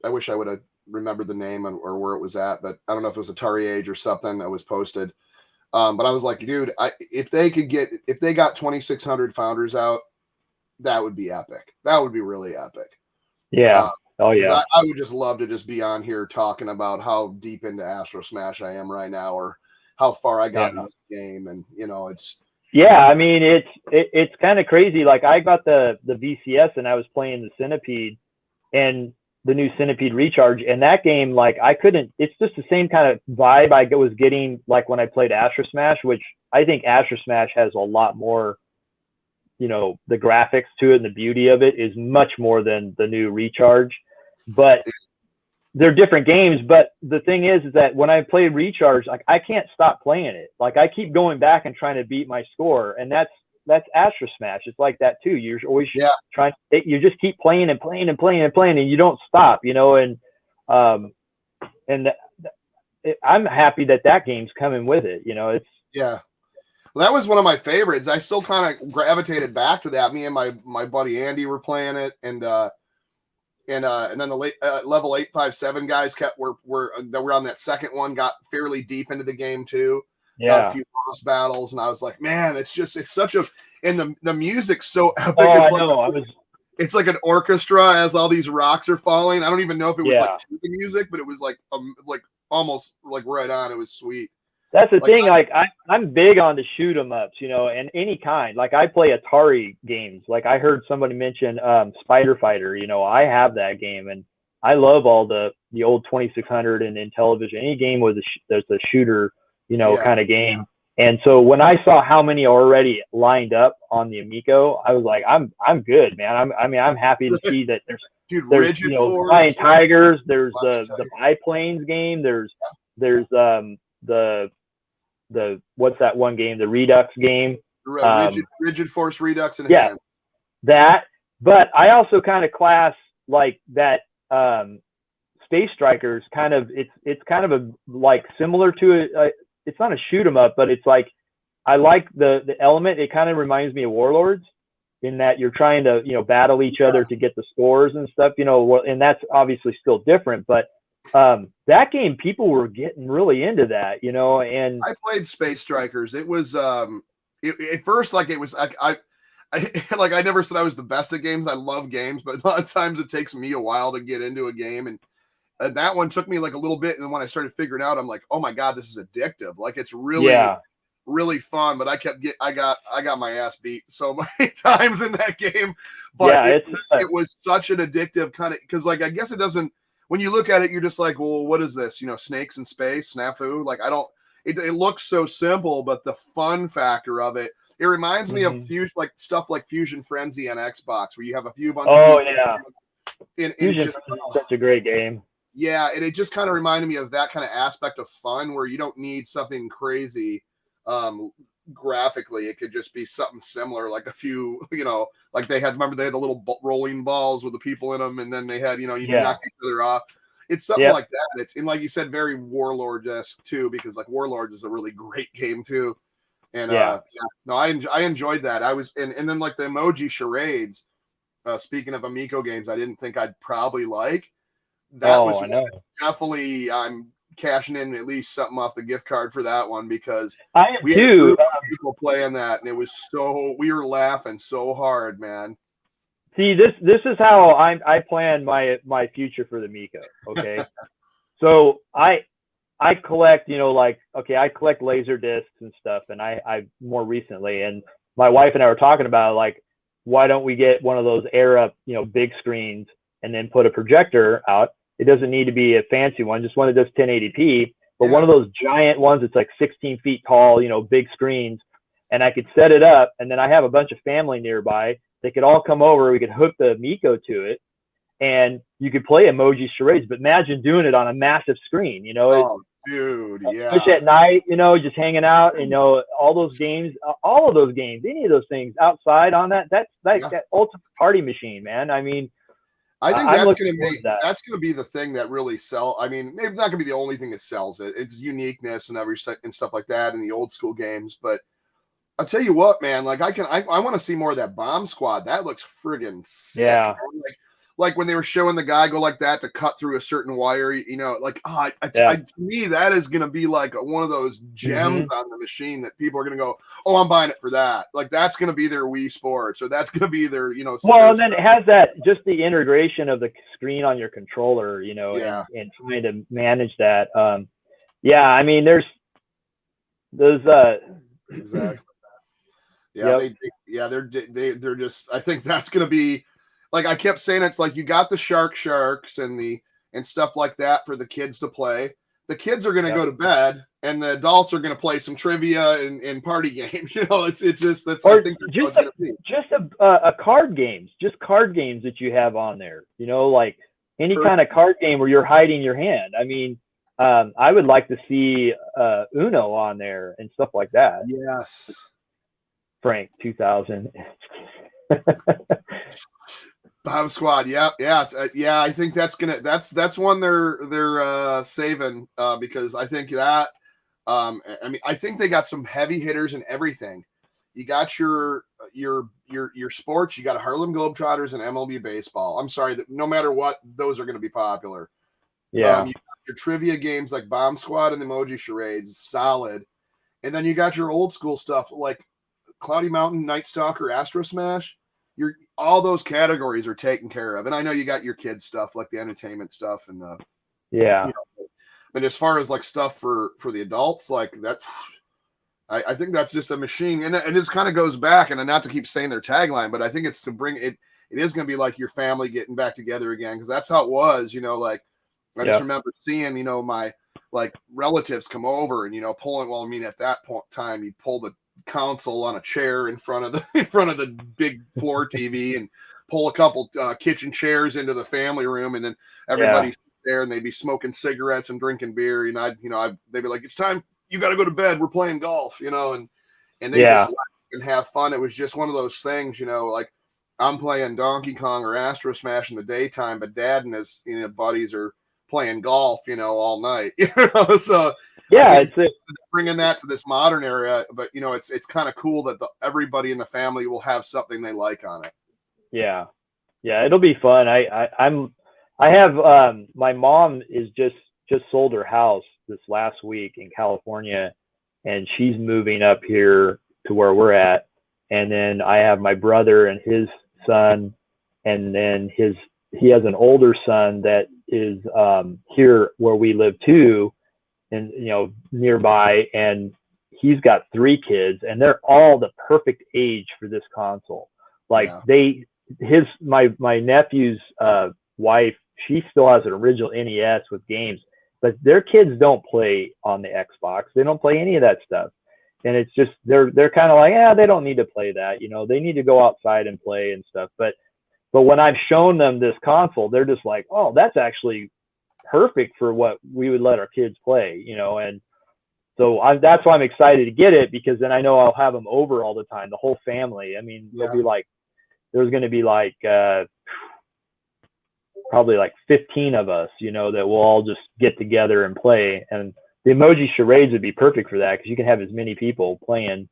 wish I would have remembered the name or where it was at, but I don't know if it was Atari Age or something that was posted. But I was like, dude, if they got 2,600 Founders out, that would be epic. That would be really epic. Yeah. Oh yeah. I would just love to just be on here talking about how deep into Astro Smash I am right now, or how far I got in this game. And it's. Yeah. I mean, it's kind of crazy. Like, I got the VCS and I was playing the Centipede and the new Centipede Recharge, and that game, like, it's just the same kind of vibe I was getting like when I played Astro Smash, which I think Astro Smash has a lot more, the graphics to it and the beauty of it is much more than the new Recharge, but they're different games. But the thing is that when I play Recharge, like, I can't stop playing it. Like, I keep going back and trying to beat my score, and that's that's AstroSmash. It's like that too. You're always Yeah. trying. You just keep playing and playing and playing and playing, and you don't stop. You know, and I'm happy that game's coming with it. You know, it's yeah. Well, that was one of my favorites. I still kind of gravitated back to that. Me and my buddy Andy were playing it, and then the level 857 guys were on that second one, got fairly deep into the game too. Yeah. Got a few boss battles, and I was like, man, it's such a, and the music's so epic. Oh, It's like an orchestra as all these rocks are falling. I don't even know if it was like the music, but it was like almost like right on. It was sweet. That's the thing. I'm big on the shoot 'em ups, you know, and any kind. Like I play Atari games. Like I heard somebody mention Spider Fighter. You know, I have that game, and I love all the old 2600 and Intellivision. Any game with there's a shooter, you know, kind of game. And so when I saw how many are already lined up on the Amico, I was like, I'm good, man. I'm happy to see that there's Rigid Force, Flying Tigers. There's the biplanes game. There's the what's that one game? The Redux game. Rigid Force Redux Enhanced. That. But I also kind of class like that. Space Strikers kind of it's kind of a like similar to it's not a shoot 'em up, but it's like I like the element. It kind of reminds me of Warlords in that you're trying to, you know, battle each other to get the scores and stuff, you know, and that's obviously still different, but that game, people were getting really into that, you know. And I played Space Strikers. It was at first like it was I like I never said I was the best at games. I love games, but a lot of times it takes me a while to get into a game, and that one took me like a little bit, and then when I started figuring out, I'm like, oh my god, this is addictive. Like it's really really fun, but I got my ass beat so many times in that game. But it was such an addictive kind of, because like I guess it doesn't, when you look at it, you're just like, well, what is this? You know, snakes in space, snafu. Like it looks so simple, but the fun factor of it, it reminds me of stuff like Fusion Frenzy on Xbox, where you have a few bunch of and Fusion just such a great game. Yeah, and it just kind of reminded me of that kind of aspect of fun where you don't need something crazy graphically. It could just be something similar, like a few, you know, like they had the little rolling balls with the people in them, and then they had, you know, you knock each other off. It's something like that. It's, and like you said, very Warlord-esque too, because like Warlords is a really great game too. And no, I enjoyed that. I was and then like the emoji charades. Speaking of Amico games, I didn't think I'd probably like. That was definitely, I'm cashing in at least something off the gift card for that one, because we had two people playing that, and it was we were laughing so hard, man. See, this is how I plan my future for the Miko. Okay, so I collect, you know, like I collect laser discs and stuff, and I more recently, and my wife and I were talking about like, why don't we get one of those air up, you know, big screens, and then put a projector out. It doesn't need to be a fancy one, just one that does 1080p, but one of those giant ones that's like 16 feet tall, you know, big screens, and I could set it up, and then I have a bunch of family nearby. They could all come over. We could hook the Miko to it, and you could play emoji charades. But imagine doing it on a massive screen, you know. Oh, dude, yeah. Push at night, you know, just hanging out, you know, all of those games, any of those things outside on that's like that ultimate party machine, man. I mean, I think that's going to be the thing that really sells. I mean, it's not going to be the only thing that sells it. It's uniqueness and stuff like that in the old school games. But I'll tell you what, man, like I want to see more of that bomb squad. That looks friggin' sick. Yeah. Like when they were showing the guy go like that to cut through a certain wire, you know, like, to me, that is going to be like one of those gems on the machine that people are going to go, oh, I'm buying it for that. Like that's going to be their Wii Sports, or that's going to be their, you know. Well, and then it has that, just the integration of the screen on your controller, you know, and trying to manage that. I mean, there's exactly. Yeah, they're just, I think that's going to be, like I kept saying, it's like you got the sharks and stuff like that for the kids to play. The kids are going to go to bed, and the adults are going to play some trivia and party games. You know, it's just that's. I think that's just going to be. Just a card games, just card games that you have on there. You know, like any kind of card game where you're hiding your hand. I mean, I would like to see Uno on there and stuff like that. Yes. Frank 2000. Bomb Squad, yeah. I think that's one they're saving because I think that I think they got some heavy hitters and everything. You got your sports. You got Harlem Globetrotters and MLB baseball. I'm sorry that no matter what, those are going to be popular. Yeah. You got your trivia games like Bomb Squad and the Emoji Charades, solid. And then you got your old school stuff like Cloudy Mountain, Night Stalker, Astro Smash. All those categories are taken care of. And I know you got your kids stuff like the entertainment stuff and the but as far as like stuff for the adults, like that, I think that's just a machine. And it just kind of goes back, and not to keep saying their tagline, but I think it's to bring it. It is going to be like your family getting back together again, because that's how it was. Like I just remember seeing my like relatives come over and pulling. At that point time, you'd pull the console on a chair in front of the big floor TV and pull a couple kitchen chairs into the family room, and then everybody there and they'd be smoking cigarettes and drinking beer, and they'd be like, "It's time, you got to go to bed, we're playing golf," and they just and have fun. It was just one of those things, like I'm playing Donkey Kong or Astro Smash in the daytime, but Dad and his buddies are playing golf, all night. So it's bringing that to this modern era, but it's kind of cool that everybody in the family will have something they like on it. Yeah, it'll be fun. I have my mom is just sold her house this last week in California, and she's moving up here to where we're at. And then I have my brother and his son, and then he has an older son that is here where we live too, and nearby, and he's got 3 kids, and they're all the perfect age for this console. Like my nephew's wife, she still has an original NES with games, but their kids don't play on the Xbox. They don't play any of that stuff. And it's just, they're kind of like, they don't need to play that. They need to go outside and play and stuff. But when I've shown them this console, they're just like, oh, that's actually perfect for what we would let our kids play, and so that's why I'm excited to get it, because then I know I'll have them over all the time, the whole family. I mean, there's going to be like, probably like 15 of us, that will all just get together and play. And the emoji charades would be perfect for that, because you can have as many people playing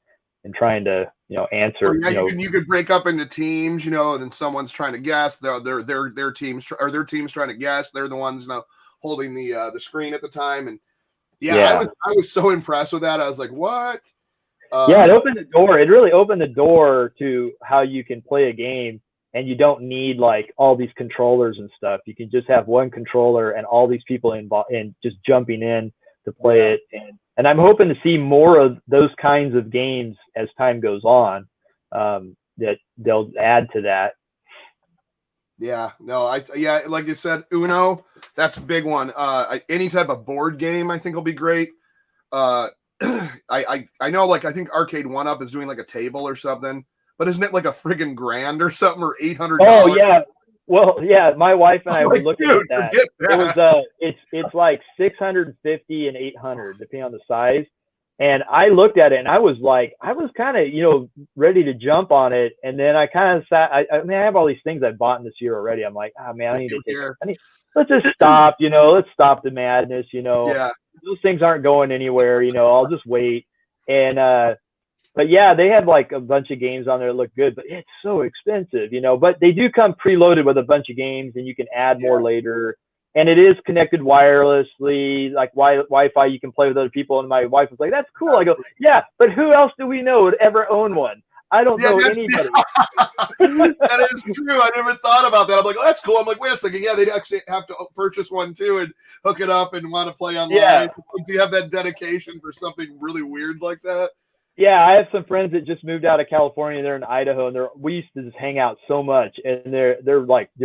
and trying to, answer. You could break up into teams, and then someone's trying to guess. Their team's trying to guess. They're the ones holding the screen at the time. And I was so impressed with that. I was like, what? It opened the door. It really opened the door to how you can play a game. And you don't need like all these controllers and stuff. You can just have one controller and all these people involved and just jumping in to play it. And I'm hoping to see more of those kinds of games as time goes on, that they'll add to that. Yeah, no, like you said, Uno, that's a big one. Any type of board game, I think will be great. I know, like, I think Arcade 1-Up is doing like a table or something. But isn't it like a friggin' grand or something, or $800? Oh yeah, well my wife and I were looking at that. It was it's like 650 and 800 depending on the size. And I looked at it and I was kind of ready to jump on it, and then I kind of sat. I have all these things I bought in this year already. I'm like, I need to let's just stop. Let's stop the madness. Those things aren't going anywhere. I'll just wait. And but they have like a bunch of games on there that look good, but it's so expensive, but they do come preloaded with a bunch of games, and you can add more later. And it is connected wirelessly, like Wi-Fi. You can play with other people. And my wife was like, that's cool. I go, yeah, but who else do we know would ever own one? I don't know anybody. That is true. I never thought about that. I'm like, oh, that's cool. I'm like, wait a second. Yeah, they'd actually have to purchase one too and hook it up and want to play online. Yeah. Do you have that dedication for something really weird like that? Yeah, I have some friends that just moved out of California. They're in Idaho, and we used to just hang out so much, and they're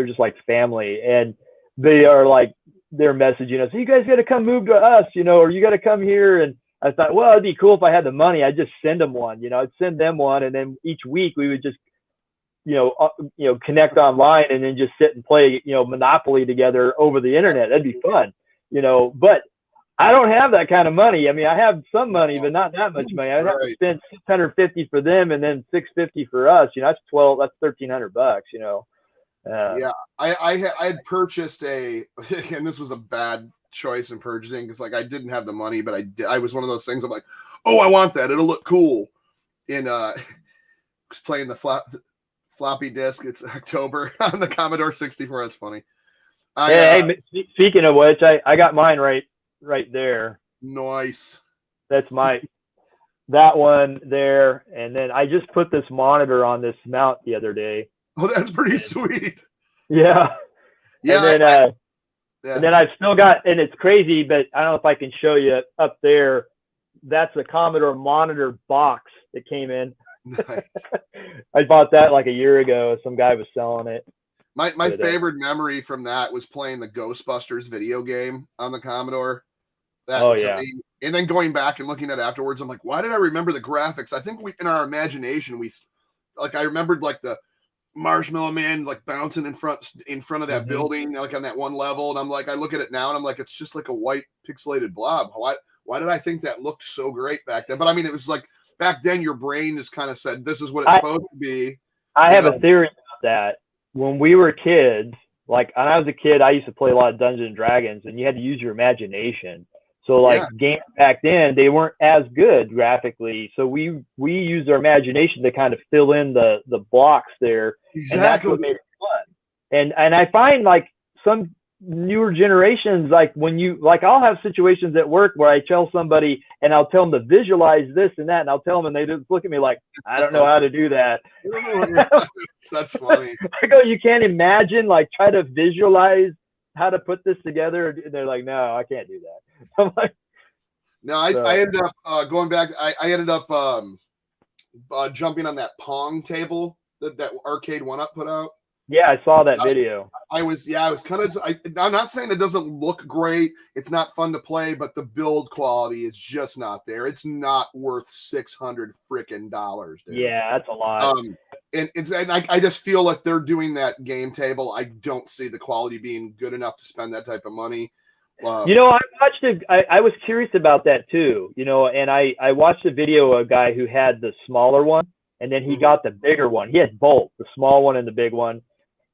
just like family, and they are like, they're messaging us, so you guys got to come move to us, or you got to come here. And I thought, well, it'd be cool if I had the money. I'd just send them one, I'd send them one, and then each week we would just, connect online and then just sit and play, Monopoly together over the internet. That'd be fun, But I don't have that kind of money. I mean, I have some money, but not that much money. I'd have to spend $650 for them and then $650 for us. You know, that's $1,300. You know. Yeah, I had purchased and this was a bad choice in purchasing because like I didn't have the money, but I was one of those things. I'm like, oh, I want that. It'll look cool. In playing the floppy disk. It's October on the Commodore 64. That's funny. Hey, speaking of which, I got mine right there. Nice. That's that one there, and then I just put this monitor on this mount the other day. Oh, that's pretty sweet. Yeah. Yeah. And then I've still got, and it's crazy, but I don't know if I can show you up there. That's a Commodore monitor box that came in. Nice. I bought that like a year ago. Some guy was selling it. My favorite memory from that was playing the Ghostbusters video game on the Commodore. And then going back and looking at it afterwards, I'm like, why did I remember the graphics? I think in our imagination, I remembered like the Marshmallow Man like bouncing in front of that building, like on that one level, and I'm like, I look at it now and I'm like, it's just like a white pixelated blob. Why did I think that looked so great back then? But I mean, it was like back then your brain just kind of said this is what it's supposed to be. I have a theory about that. When we were kids, like when I was a kid, I used to play a lot of Dungeons and Dragons, and you had to use your imagination. So like games back then, they weren't as good graphically. So we used our imagination to kind of fill in the blocks there. Exactly. And that's what made it fun. And I find like some newer generations, like I'll have situations at work where I tell somebody and I'll tell them to visualize this and that, and I'll tell them and they just look at me like, I don't know how to do that. That's funny. I go, you can't imagine, like try to visualize how to put this together. And they're like, no, I can't do that. I'm like, no, I ended up going back. I ended up jumping on that Pong table that Arcade 1-Up put out. Yeah, I saw that video. I was kind of. I'm not saying it doesn't look great. It's not fun to play, but the build quality is just not there. It's not worth $600 freaking dollars. Yeah, that's a lot. And I just feel like they're doing that game table. I don't see the quality being good enough to spend that type of money. You know, I watched it. I was curious about that too. You know, and I watched a video of a guy who had the smaller one, and then he got the bigger one. He had both, the small one and the big one.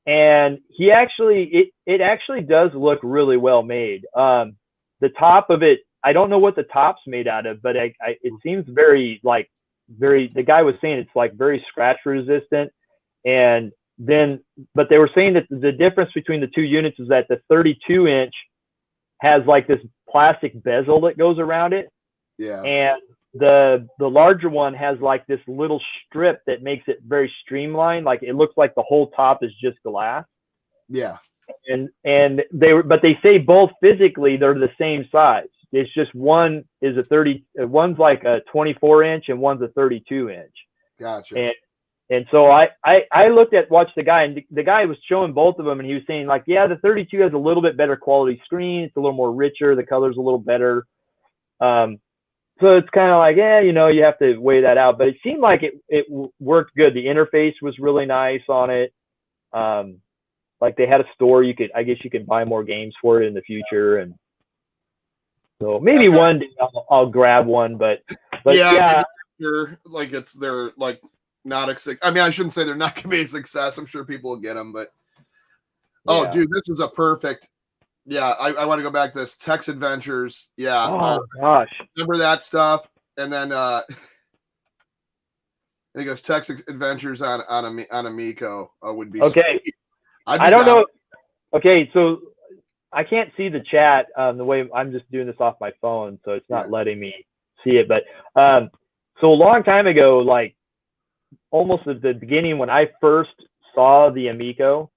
And he actually, it actually does look really well made. The top of it, I don't know what the top's made out of, but it seems very, the guy was saying it's like very scratch resistant. And then, but they were saying that the difference between the two units is that the 32-inch has like this plastic bezel that goes around it. Yeah. And the larger one has like this little strip that makes it very streamlined. Like it looks like the whole top is just glass. Yeah. And but they say both physically they're the same size. It's just one is one's like a 24-inch and one's a 32-inch. Gotcha. And so I watched the guy, and the guy was showing both of them, and he was saying like, yeah, the 32 has a little bit better quality screen. It's a little more richer. The color's a little better. So it's kind of like, you know, you have to weigh that out. But it seemed like it worked good. The interface was really nice on it. Like they had a store. I guess you could buy more games for it in the future. And so maybe one day I'll grab one. But yeah. They're like not I mean, I shouldn't say they're not going to be a success. I'm sure people will get them. But dude, this is a perfect. Yeah, I want to go back to this Tex Adventures. Yeah. Oh gosh. Remember that stuff? And then it goes Tex Adventures on Amico would be okay. I don't know. Okay, so I can't see the chat the way I'm just doing this off my phone, so it's not letting me see it. But so a long time ago, like almost at the beginning when I first saw the Amico.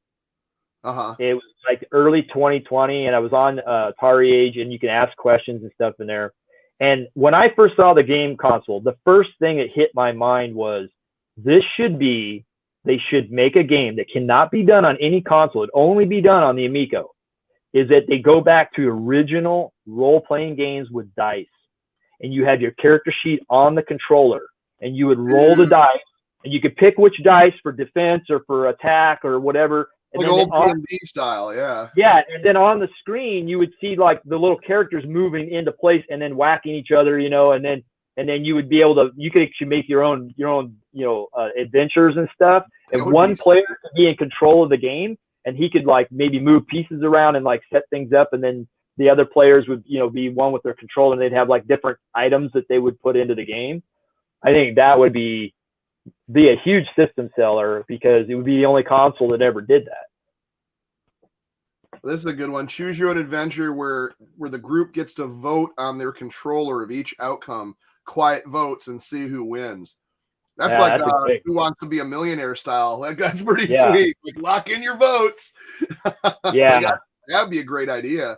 It was like early 2020, and I was on Atari Age, and you can ask questions and stuff in there. And when I first saw the game console, the first thing that hit my mind was they should make a game that cannot be done on any console. It only be done on the Amico. Is that they go back to original role-playing games with dice, and you have your character sheet on the controller, and you would roll the dice, and you could pick which dice for defense or for attack or whatever. And like then old D&D style, yeah. Yeah, and then on the screen you would see like the little characters moving into place and then whacking each other, you know, and then you would be able to, you could actually make your own adventures and stuff. And one player could be in control of the game, and he could like maybe move pieces around and like set things up, and then the other players would, you know, be one with their control, and they'd have like different items that they would put into the game. I think that would be a huge system seller, because it would be the only console that ever did that. This is a good one. Choose your own adventure, where the group gets to vote on their controller of each outcome. Quiet votes and see who wins. That's like Who Wants to Be a Millionaire style. Like, that's pretty sweet. Like, lock in your votes. Yeah, like, that'd be a great idea.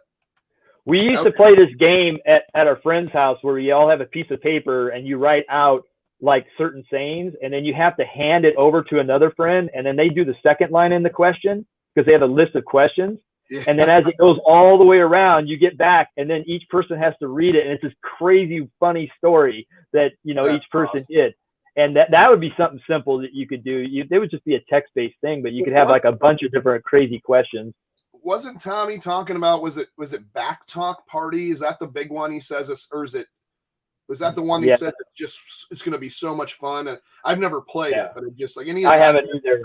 We used to play this game at our friend's house, where you all have a piece of paper and you write out like certain sayings, and then you have to hand it over to another friend, and then they do the second line in the question, because they have a list of questions. Yeah. And then as it goes all the way around, you get back, and then each person has to read it, and it's this crazy, funny story that, you know, each person did. And that would be something simple that you could do. It would just be a text-based thing, but you could have like a bunch of different crazy questions. Wasn't Tommy talking about, was it Back Talk Party? Is that the big one he says, or was that the one he said it's going to be so much fun? And I've never played it, but it just like any of I haven't either.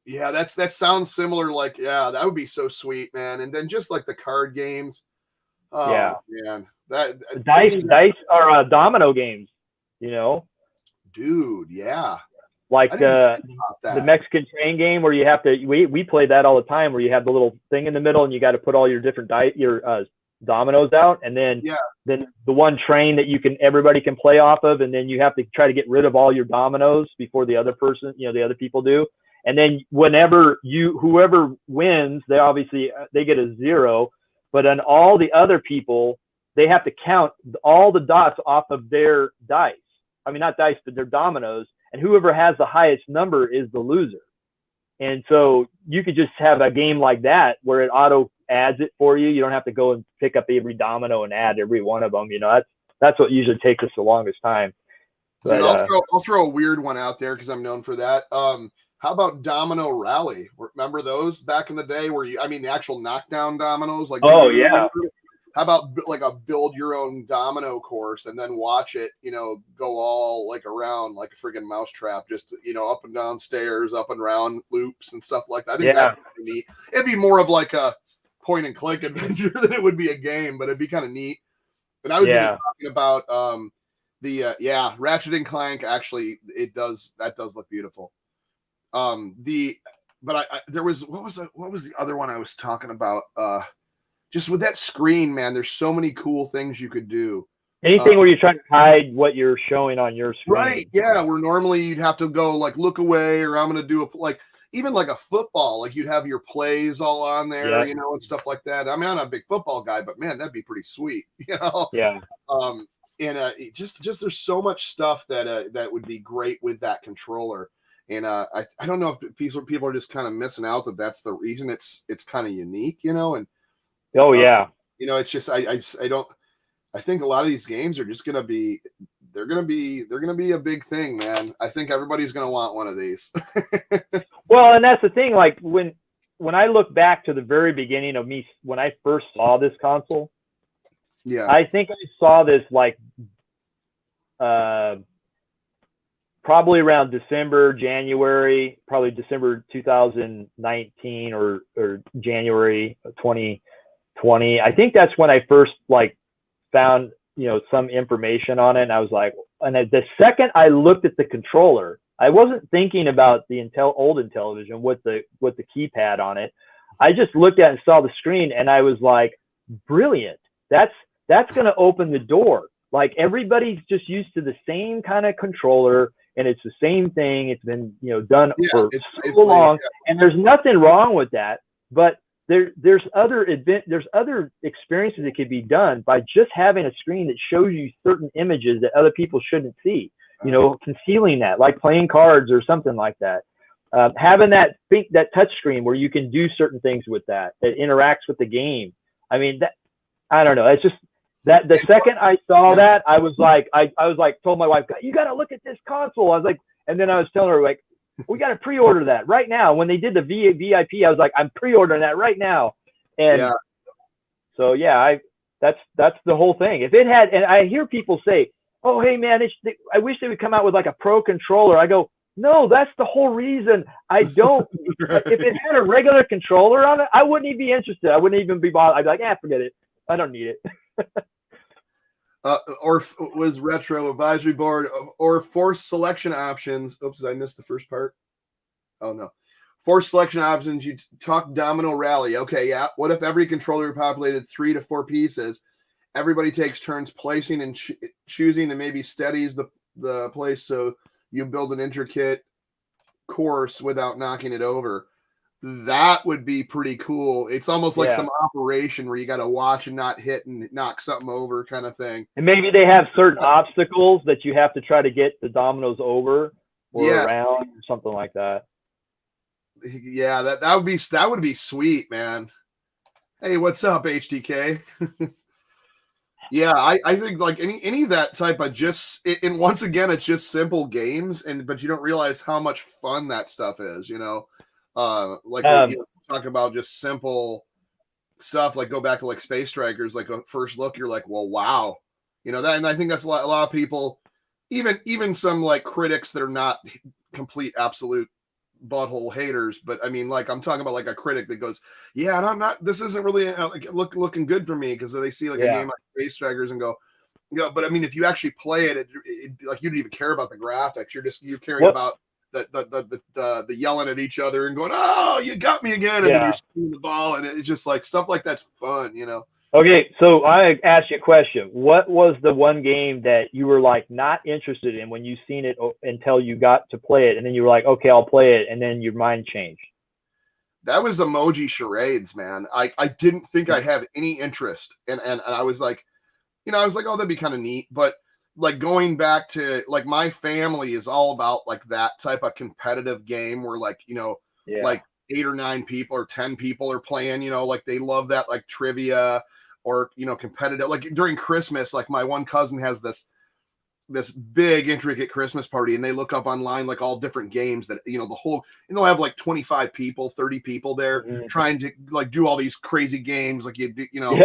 Yeah, that sounds similar. Like, yeah, that would be so sweet, man. And then just like the card games. Oh, man, that dice or domino games, you know, dude. Yeah, like the Mexican train game, where you have to. We played that all the time, where you have the little thing in the middle, and you got to put all your different dominoes out, and then the one train that everybody can play off of, and then you have to try to get rid of all your dominoes before the other person, you know, the other people do. And then whoever wins, they get a 0, but on all the other people, they have to count all the dots off of their dice. I mean, not dice, but their dominoes. And whoever has the highest number is the loser. And so you could just have a game like that, where it auto adds it for you. You don't have to go and pick up every domino and add every one of them. You know, that's what usually takes us the longest time. But, dude, I'll throw a weird one out there, because I'm known for that. How about Domino Rally? Remember those back in the day, where the actual knockdown dominoes? Like, oh yeah. How about like a build your own domino course, and then watch it, you know, go all like around like a friggin' mousetrap, just, you know, up and down stairs, up and round loops and stuff like that. I think that'd be neat. It'd be more of like a point and click adventure than it would be a game, but it'd be kind of neat. And I was even talking about Ratchet and Clank. Actually, that does look beautiful. There was what was the other one I was talking about? Just with that screen, man, there's so many cool things you could do. Anything where you're trying to hide what you're showing on your screen. Right. Yeah. Where normally you'd have to go like look away, or I'm going to do even like a football, like you'd have your plays all on there, you know, and stuff like that. I mean, I'm not a big football guy, but man, that'd be pretty sweet, you know? Yeah. Just there's so much stuff that would be great with that controller. And I don't know if people are just kind of missing out that's the reason it's kind of unique, you know? And you know, it's just I think a lot of these games are just gonna be a big thing, man. I think everybody's gonna want one of these. Well, and that's the thing. Like when I look back to the very beginning of me, when I first saw this console, I think I saw this like probably around January 2019 or January 2020. I think that's when I first like found, you know, some information on it. And I was like, and the second I looked at the controller, I wasn't thinking about the old Intellivision with the keypad on it. I just looked at it and saw the screen, and I was like, brilliant. That's going to open the door. Like, everybody's just used to the same kind of controller, and it's the same thing. It's been, you know, done for so long, and there's nothing wrong with that. But there's other experiences that could be done by just having a screen that shows you certain images that other people shouldn't see. You know, concealing that, like playing cards or something like that. Having that touch screen where you can do certain things with that interacts with the game. I mean, I don't know. It's just that the second I saw that, I was like, told my wife, you got to look at this console. I was like, and then I was telling her, like, we got to pre-order that right now. When they did the VIP, I was like, I'm pre-ordering that right now. And Yeah. so, yeah, that's the whole thing. If it had, and I hear people say, oh, hey man, I wish they would come out with like a pro controller. I go, no, that's the whole reason. I don't, if it had a regular controller on it, I wouldn't even be interested. I wouldn't even be bothered. I'd be like, forget it. I don't need it. Or was retro advisory board or forced selection options. Oops, I missed the first part. Oh no. Forced selection options. You talk domino rally. Okay, yeah. What if every controller populated 3 to 4 pieces? Everybody takes turns placing and choosing and maybe steadies the place so you build an intricate course without knocking it over. That would be pretty cool. It's almost like some operation where you got to watch and not hit and knock something over kind of thing. And maybe they have certain obstacles that you have to try to get the dominoes over or around or something like that. Yeah, that would be sweet, man. Hey, what's up, HTK? Yeah, I think like any of that type of and once again, it's just simple games, but you don't realize how much fun that stuff is, you know. Talk about just simple stuff, like go back to like Space Strikers, like a first look, you're like, well, wow, you know that, and I think that's a lot of people, even some like critics that are not complete absolute butthole haters, but I mean, like I'm talking about like a critic that goes, yeah, and I'm not, this isn't really looking good for me because they see like a game like Space Strikers and go, but I mean, if you actually play it, like you don't even care about the graphics, you're caring about the yelling at each other and going, oh, you got me again, and then you're shooting the ball, and it's just like stuff like that's fun, you know. Okay, so I asked you a question. What was the one game that you were like not interested in when you seen it until you got to play it, and then you were like, okay, I'll play it, and then your mind changed? That was emoji charades, man. I didn't think I have any interest, and I was like, you know, I was like, oh, that'd be kind of neat, but like going back to like my family is all about like that type of competitive game where like, you know, like 8 or 9 people or 10 people are playing, you know, like they love that like trivia or, you know, competitive, like during Christmas, like my one cousin has this big intricate Christmas party and they look up online, like all different games that, you know, the whole, and they'll have like 25 people, 30 people there trying to like do all these crazy games. Like, you know,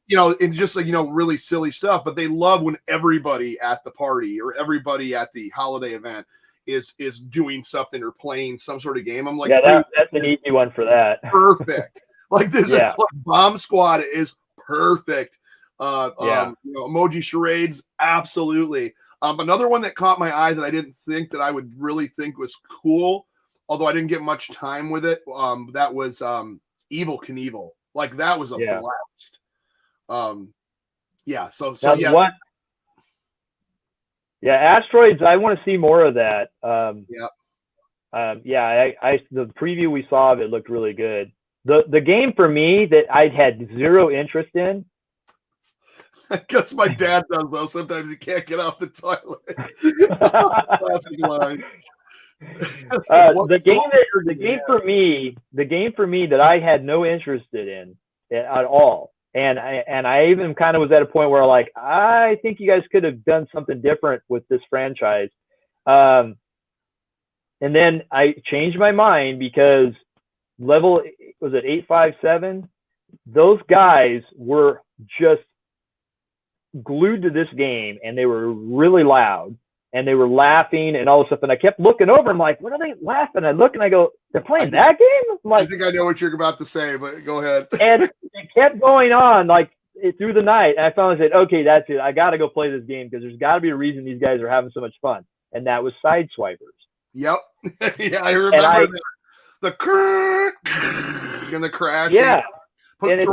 you know, it's just like, you know, really silly stuff, but they love when everybody at the party or everybody at the holiday event is doing something or playing some sort of game. I'm like, that's an easy one for that. Perfect. Like this like Bomb Squad is perfect. You know, emoji charades, absolutely. Another one that caught my eye that I didn't think that I would really think was cool, although I didn't get much time with it. That was Evil Knievel. Like that was a blast. What? Yeah, Asteroids. I want to see more of that. The preview we saw of it looked really good. The game for me that I had zero interest in. I guess my dad does though. Sometimes he can't get off the toilet. Classic line. The game for me that I had no interest in at all. And I even kind of was at a point where like, I think you guys could have done something different with this franchise. And then I changed my mind because was it 857? Those guys were just glued to this game and they were really loud and they were laughing and all this stuff. And I kept looking over. I'm like, what are they laughing? I look and I go, they're playing that game? I'm like, I think I know what you're about to say, but go ahead. And it kept going on like through the night. And I finally said, okay, that's it. I got to go play this game because there's got to be a reason these guys are having so much fun. And that was Sideswipers. Yep. Yeah, I remember the and the crash. Yeah. And it's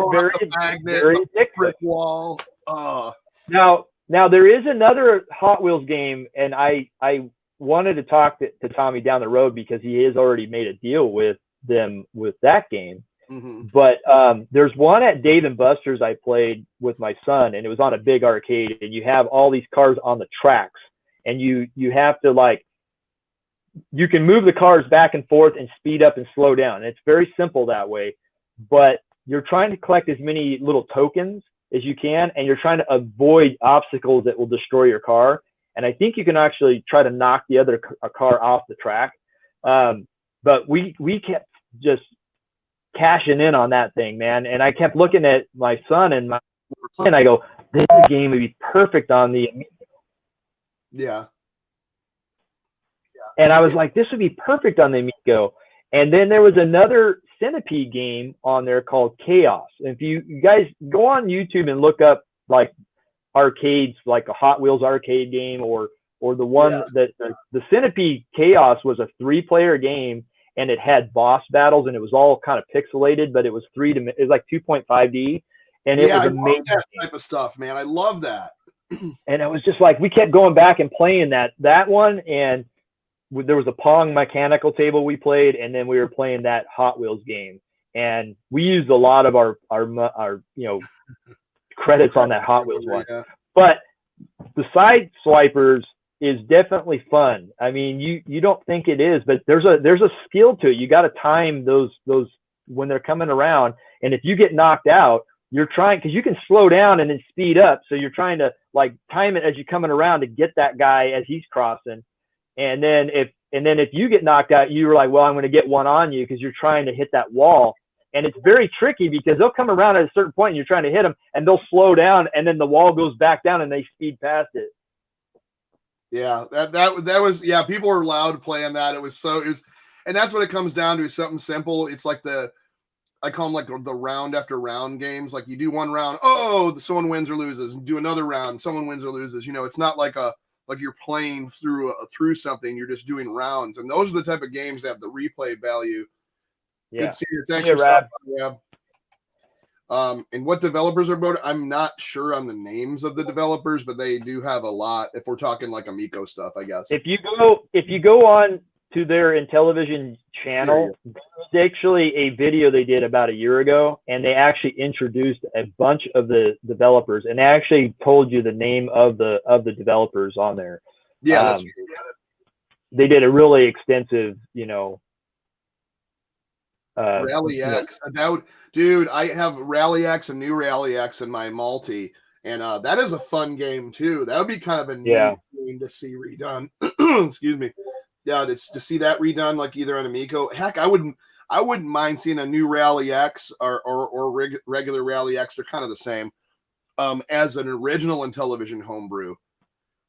very addictive. Wall. Now there is another Hot Wheels game, and I wanted to talk to Tommy down the road because he has already made a deal with them with that game. Mm-hmm. But there's one at Dave and Buster's I played with my son, and it was on a big arcade, and you have all these cars on the tracks, and you have to like, you can move the cars back and forth and speed up and slow down. And it's very simple that way, but you're trying to collect as many little tokens as you can, and you're trying to avoid obstacles that will destroy your car. And I think you can actually try to knock the other car off the track. But we kept just cashing in on that thing, man. And I kept looking at my son and I go, this game would be perfect on the Amiga. Yeah. And I was like, this would be perfect on the Amigo. And then there was another Centipede game on there called Chaos. And if you guys go on YouTube and look up like arcades, like a Hot Wheels arcade game, or the one that the Centipede Chaos was a 3-player game, and it had boss battles, and it was all kind of pixelated, but it was it was like 2.5D, and it was amazing. That type of stuff, man. I love that. And it was just like we kept going back and playing that one, and there was a Pong mechanical table we played, and then we were playing that Hot Wheels game, and we used a lot of our credits on that Hot Wheels one. Yeah. But the side swipers is definitely fun. I mean, you don't think it is, but there's a skill to it. You got to time those when they're coming around, and if you get knocked out, you're trying, because you can slow down and then speed up, so you're trying to like time it as you're coming around to get that guy as he's crossing. And then if you get knocked out, you're like, well, I'm going to get one on you, because you're trying to hit that wall. And it's very tricky because they'll come around at a certain point and you're trying to hit them, and they'll slow down, and then the wall goes back down and they speed past it. Yeah, that was, yeah, people were loud playing that. It was, and that's what it comes down to, something simple. It's like I call them like the round after round games. Like you do one round, someone wins or loses, and do another round, someone wins or loses. It's not like you're playing through something. You're just doing rounds, and those are the type of games that have the replay value. Yeah. Good to see you. Thanks for stopping by, Rab. And what developers are about? I'm not sure on the names of the developers, but they do have a lot. If we're talking like Amico stuff, I guess. If you go on to their Intellivision channel, there's actually a video they did about a year ago, and they actually introduced a bunch of the developers, and they actually told you the name of the developers on there. Yeah, that's true. They did a really extensive, Rally X. Dude, I have Rally X, a new Rally X in my multi, and that is a fun game too. That would be kind of a neat game to see redone. Excuse me. Yeah, to see that redone, like either on Amico. Heck, I wouldn't mind seeing a new Rally X or regular Rally X. They're kind of the same, as an original Intellivision homebrew.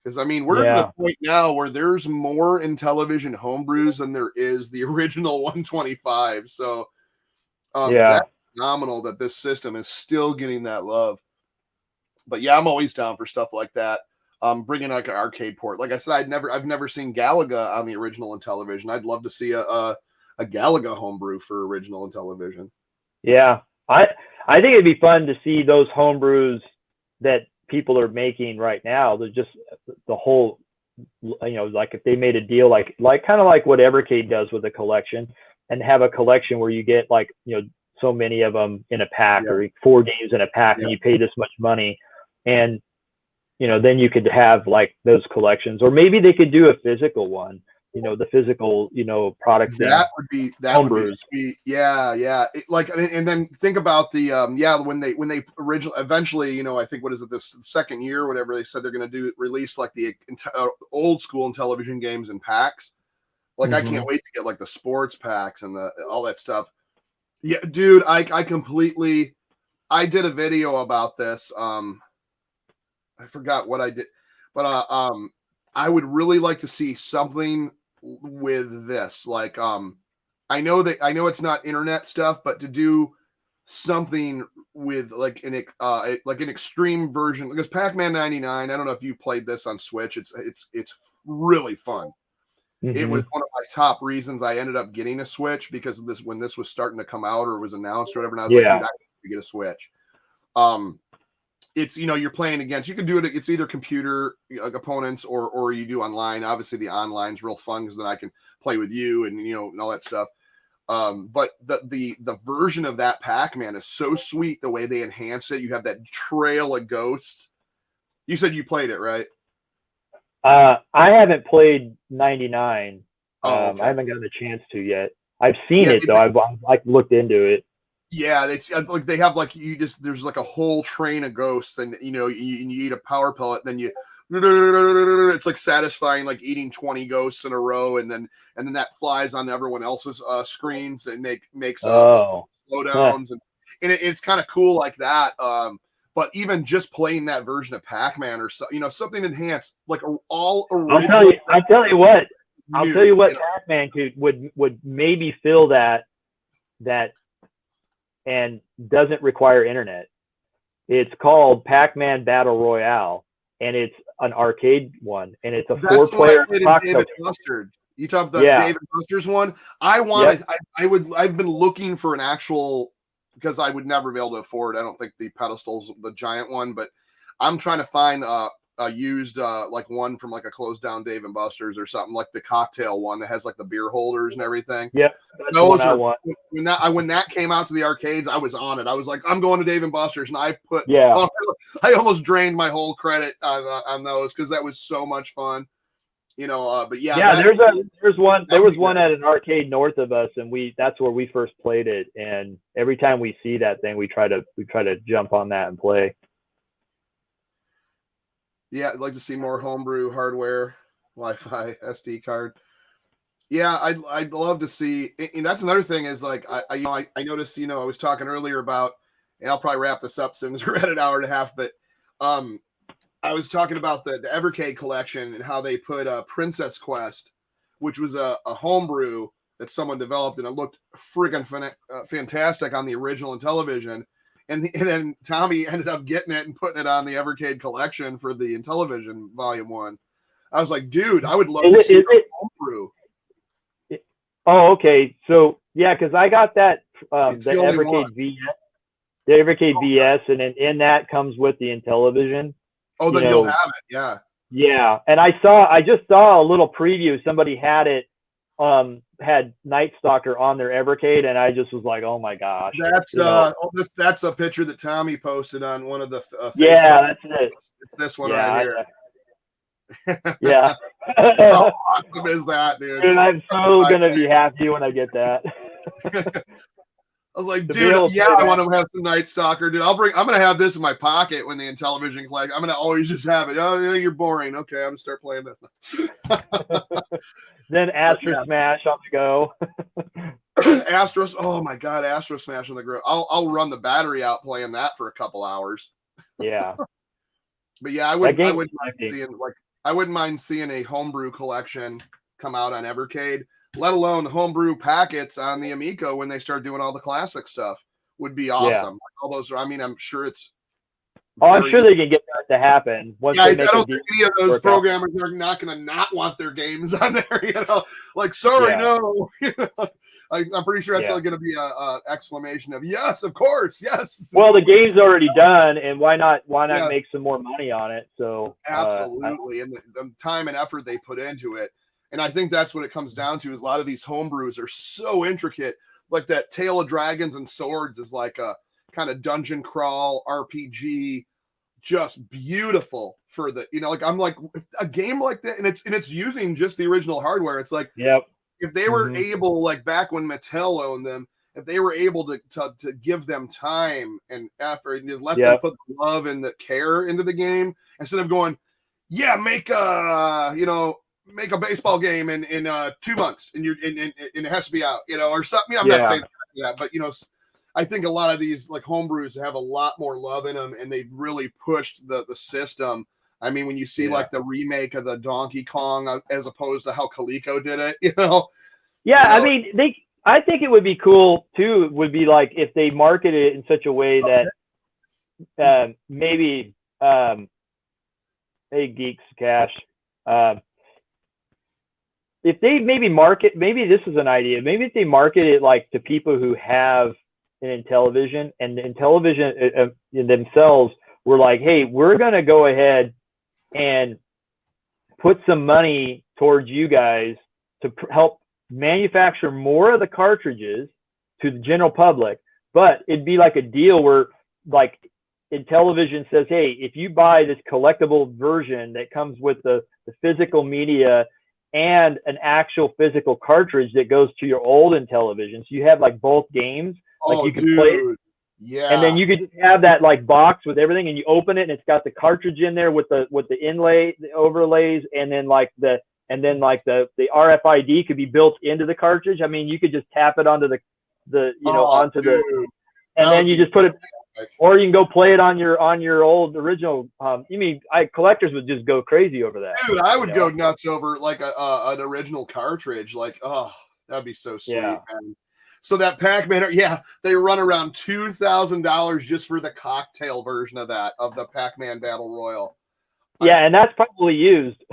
Because I mean, we're at the point now where there's more Intellivision homebrews than there is the original 125. So, that's phenomenal that this system is still getting that love. But yeah, I'm always down for stuff like that. Bringing like an arcade port. Like I said, I've never seen Galaga on the original Intellivision. I'd love to see a Galaga homebrew for original Intellivision. Yeah, I think it'd be fun to see those homebrews that people are making right now. They're just the whole, like if they made a deal like kind of like what Evercade does with a collection, and have a collection where you get like so many of them in a pack, or 4 games in a pack, and you pay this much money, and then you could have like those collections, or maybe they could do a physical one, the physical, product. That would be sweet. Yeah. And then think about the, when they eventually, I think, what is it, this second year or whatever, they said they're going to release like the old school Intellivision games in packs. Like, I can't wait to get like the sports packs and all that stuff. Yeah, dude, I did a video about this. I forgot what I did, but I would really like to see something with this. Like, I know it's not internet stuff, but to do something with like an extreme version, because Pacman 99. I don't know if you played this on Switch. It's really fun. It was one of my top reasons I ended up getting a Switch, because of this, when this was starting to come out or was announced or whatever. And I was like, dude, I need to get a Switch. It's, you're playing against, you can do it. It's either computer opponents or you do online. Obviously the online's real fun, because then I can play with you and, and all that stuff. But the version of that Pac-Man is so sweet. The way they enhance it. You have that trail of ghosts. You said you played it, right? I haven't played 99. Okay. I haven't gotten a chance to yet. I've seen it though. I've like looked into it. Yeah, it's like they have like there's like a whole train of ghosts, and you eat a power pellet, then you it's like satisfying, like eating 20 ghosts in a row, and then that flies on everyone else's screens and makes slowdowns, and it's kind of cool like that. But even just playing that version of Pac-Man or something enhanced, like all original. I'll tell you what Pac-Man would maybe fill that and doesn't require internet. It's called Pac-Man Battle Royale, and it's an arcade one, and it's a 4-player. David Buster's. You talk about the David Buster's one. I've been looking for an actual, because I would never be able to afford, I don't think the pedestal's the giant one, but I'm trying to find a used like one from like a closed down Dave and Buster's or something, like the cocktail one that has like the beer holders and everything. Yeah, those are, when that came out to the arcades, I was on it. I was like, I'm going to Dave and Buster's, and I almost drained my whole credit on those because that was so much fun. But there was one at an arcade north of us, and that's where we first played it. And every time we see that thing, we try to jump on that and play. Yeah, I'd like to see more homebrew hardware, Wi-Fi, SD card. Yeah, I'd love to see. And that's another thing is like I noticed. I was talking earlier about, and I'll probably wrap this up soon as we're at an hour and a half. But I was talking about the Evercade Collection and how they put Princess Quest, which was a homebrew that someone developed, and it looked friggin' fantastic on the original Intellivision. And then Tommy ended up getting it and putting it on the Evercade Collection for the Intellivision Volume 1. I was like, dude, I would love to see homebrew. Oh, okay. So yeah, because I got that the Evercade VS, and then in that comes with the Intellivision. Oh, then you'll have it, yeah. Yeah, and I just saw a little preview. Somebody had it, had Night Stalker on their Evercade, and I just was like, oh my gosh. That's a picture that Tommy posted on one of the Facebook. That's it. It's this one right here. Yeah. How awesome is that, dude? And I'm so gonna be happy when I get that. I was like, dude, I want to have some Night Stalker, dude. I'm gonna have this in my pocket when the Intellivision collection. I'm gonna always just have it. Oh, you're boring. Okay, I'm gonna start playing this. Then Astro Smash on the go. Oh my god, Astro Smash on the go. I'll run the battery out playing that for a couple hours. Yeah. But yeah, I wouldn't mind seeing a homebrew collection come out on Evercade, let alone homebrew packets on the Amico when they start doing all the classic stuff. Would be awesome. Yeah. Like all those I'm sure it's I'm sure they can get that to happen. I don't think any of those programmers are not going to not want their games on there. Like, sorry, no. I'm pretty sure that's going to be a exclamation of yes, of course, yes. Well, the game's already done, and why not make some more money on it? So absolutely, and the time and effort they put into it, and I think that's what it comes down to. Is a lot of these homebrews are so intricate. Like that Tale of Dragons and Swords is like a kind of dungeon crawl RPG, just beautiful for the I'm like a game like that, and it's using just the original hardware. It's like, if they were able, like back when Mattel owned them, if they were able to give them time and effort and just let them put the love and the care into the game, instead of going, make a baseball game in 2 months and it has to be out, or something. I'm not saying that, but I think a lot of these like homebrews have a lot more love in them, and they've really pushed the system. I mean, when you see like the remake of the Donkey Kong as opposed to how Coleco did it, I mean, I think it would be cool too. It would be like if they market it in such a way that maybe, hey, Geeks Cash, if they maybe this is an idea. Maybe if they market it like to people who have an Intellivision, and the Intellivision themselves were like, hey, we're going to go ahead and put some money towards you guys to help manufacture more of the cartridges to the general public. But it'd be like a deal where like Intellivision says, hey, if you buy this collectible version that comes with the physical media and an actual physical cartridge that goes to your old Intellivision, so you have like both games. Like you can play it. Yeah. And then you could just have that like box with everything, and you open it, and it's got the cartridge in there with the inlay, the overlays, and then like the RFID could be built into the cartridge. I mean, you could just tap it onto onto dude, and then you just put it, fantastic. or you can go play it on your old original. Collectors would just go crazy over that. Dude, I would go nuts over like an original cartridge. Like, oh, that'd be so sweet, Yeah. man. So that Pacman, yeah, they run around $2,000 just for the cocktail version of that, of the Pacman Battle Royal. Yeah, and that's probably used.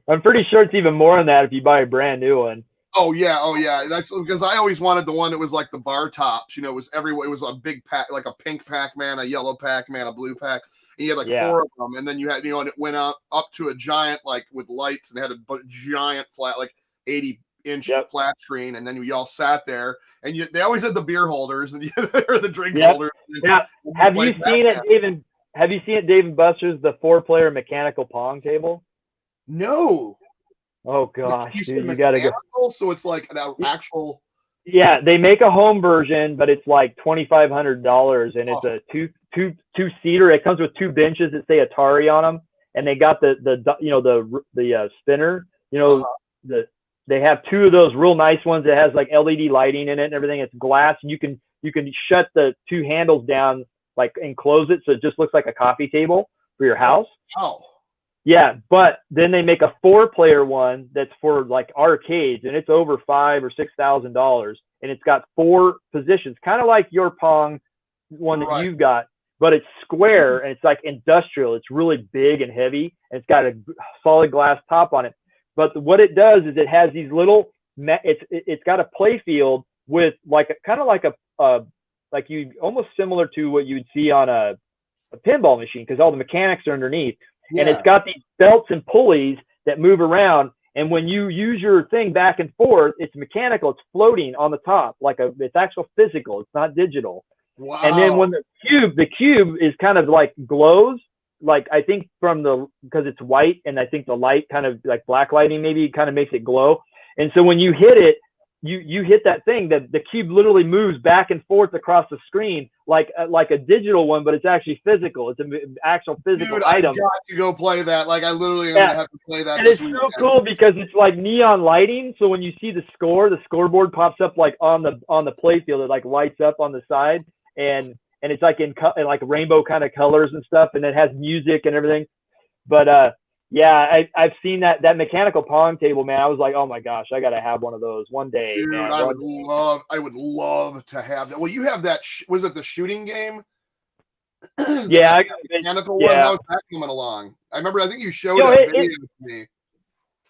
I'm pretty sure it's even more than that if you buy a brand new one. Oh yeah. That's because I always wanted the one that was like the bar tops. You know, it was everywhere. It was a big pack, like a pink Pac-Man, a yellow Pac-Man, a blue pack. And you had like 4 of them, and then you had, and it went out up to a giant, like with lights, and had a giant flat, like 80-inch flat screen, and then we all sat there, and they always had the beer holders and or the drink holders. Yeah. Have you seen it, Dave? Have you seen it, Dave & Buster's, the 4-player mechanical pong table? No. Oh gosh, dude, you gotta go. So it's like an actual. Yeah, they make a home version, but it's like $2,500, and it's a two-seater. It comes with 2 benches that say Atari on them, and they got the spinner. They have 2 of those real nice ones that has like LED lighting in it and everything. It's glass, and you can shut the 2 handles down, like, and close it, so it just looks like a coffee table for your house. Oh. Yeah, but then they make a 4-player one that's for like arcades, and it's over $5,000 or $6,000, and it's got 4 positions, kind of like your Pong one that you've got, but it's square and it's like industrial. It's really big and heavy, and it's got a solid glass top on it. But what it does is it has these little, it's got a play field with like kind of like like you almost similar to what you'd see on a pinball machine, because all the mechanics are underneath. And it's got these belts and pulleys that move around. And when you use your thing back and forth, it's mechanical. It's floating on the top, it's actual physical. It's not digital. Wow. And then when the cube is kind of like glows, like I think because it's white, and I think the light kind of like black lighting maybe kind of makes it glow. And so when you hit it, you hit that thing, that the cube literally moves back and forth across the screen like a digital one, but it's actually physical. It's an actual physical item. I got to go play that. Like I literally am gonna have to play that. And it's so cool because it's like neon lighting. So when you see the scoreboard pops up like on the play field. It like lights up on the side, and it's like in like rainbow kind of colors and stuff, and it has music and everything. But yeah, I've seen that mechanical pong table, man. I was like, oh my gosh, I gotta have one of those one day. Dude, man. I would love to have that. Well, you have that. Was it the shooting game? Yeah, I got mechanical one. How's that coming along? I think you showed that video to me.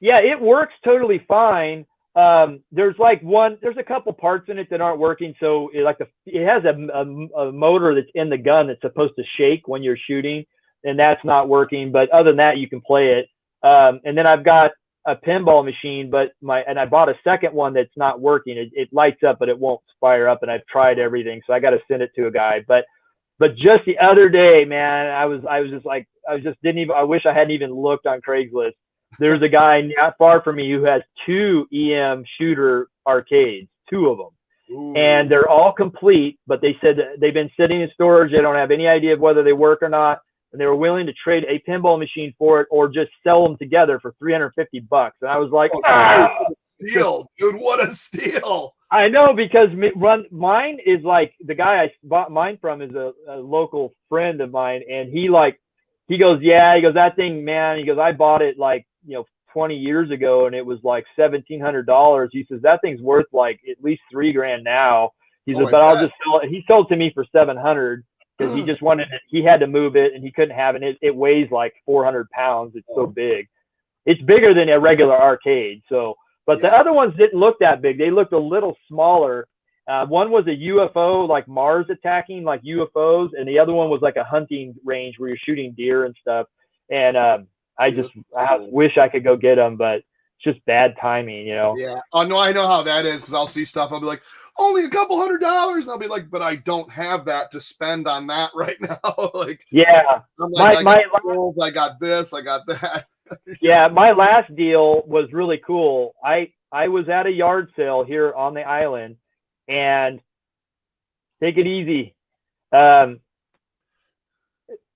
Yeah, it works totally fine. There's a couple parts in it that aren't working. So it has a motor that's in the gun that's supposed to shake when you're shooting, and that's not working. But other than that, you can play it. And then I've got a pinball machine, and I bought a second one that's not working. It lights up, but it won't fire up. And I've tried everything, so I got to send it to a guy. But just the other day, man, I wish I hadn't even looked on Craigslist. There's a guy not far from me who has 2 EM shooter arcades, 2 of them. Ooh. And they're all complete, but they said that they've been sitting in storage. They don't have any idea of whether they work or not. And they were willing to trade a pinball machine for it, or just sell them together for $350. And I was like, what a steal, dude! What a steal! I know, because mine is like, the guy I bought mine from is a local friend of mine, and he goes, that thing, man. He goes, I bought it 20 years ago, and it was like $1,700. He says that thing's worth like at least $3,000 now. He says, but I'll just sell it. He sold to me for $700. Because he just wanted it, he had to move it, and he couldn't have it. It weighs like 400 pounds. It's so big. It's bigger than a regular arcade. So, but the other ones didn't look that big. They looked a little smaller. One was a UFO, like Mars attacking, like UFOs, and the other one was like a hunting range where you're shooting deer and stuff. And I wish I could go get them, but it's just bad timing, Yeah. Oh no, I know how that is, because I'll see stuff. I'll be like, only a couple $100, and I'll be like, but I don't have that to spend on that right now. Yeah, I'm like, I got this, I got that. Yeah, my last deal was really cool. I was at a yard sale here on the island, and take it easy.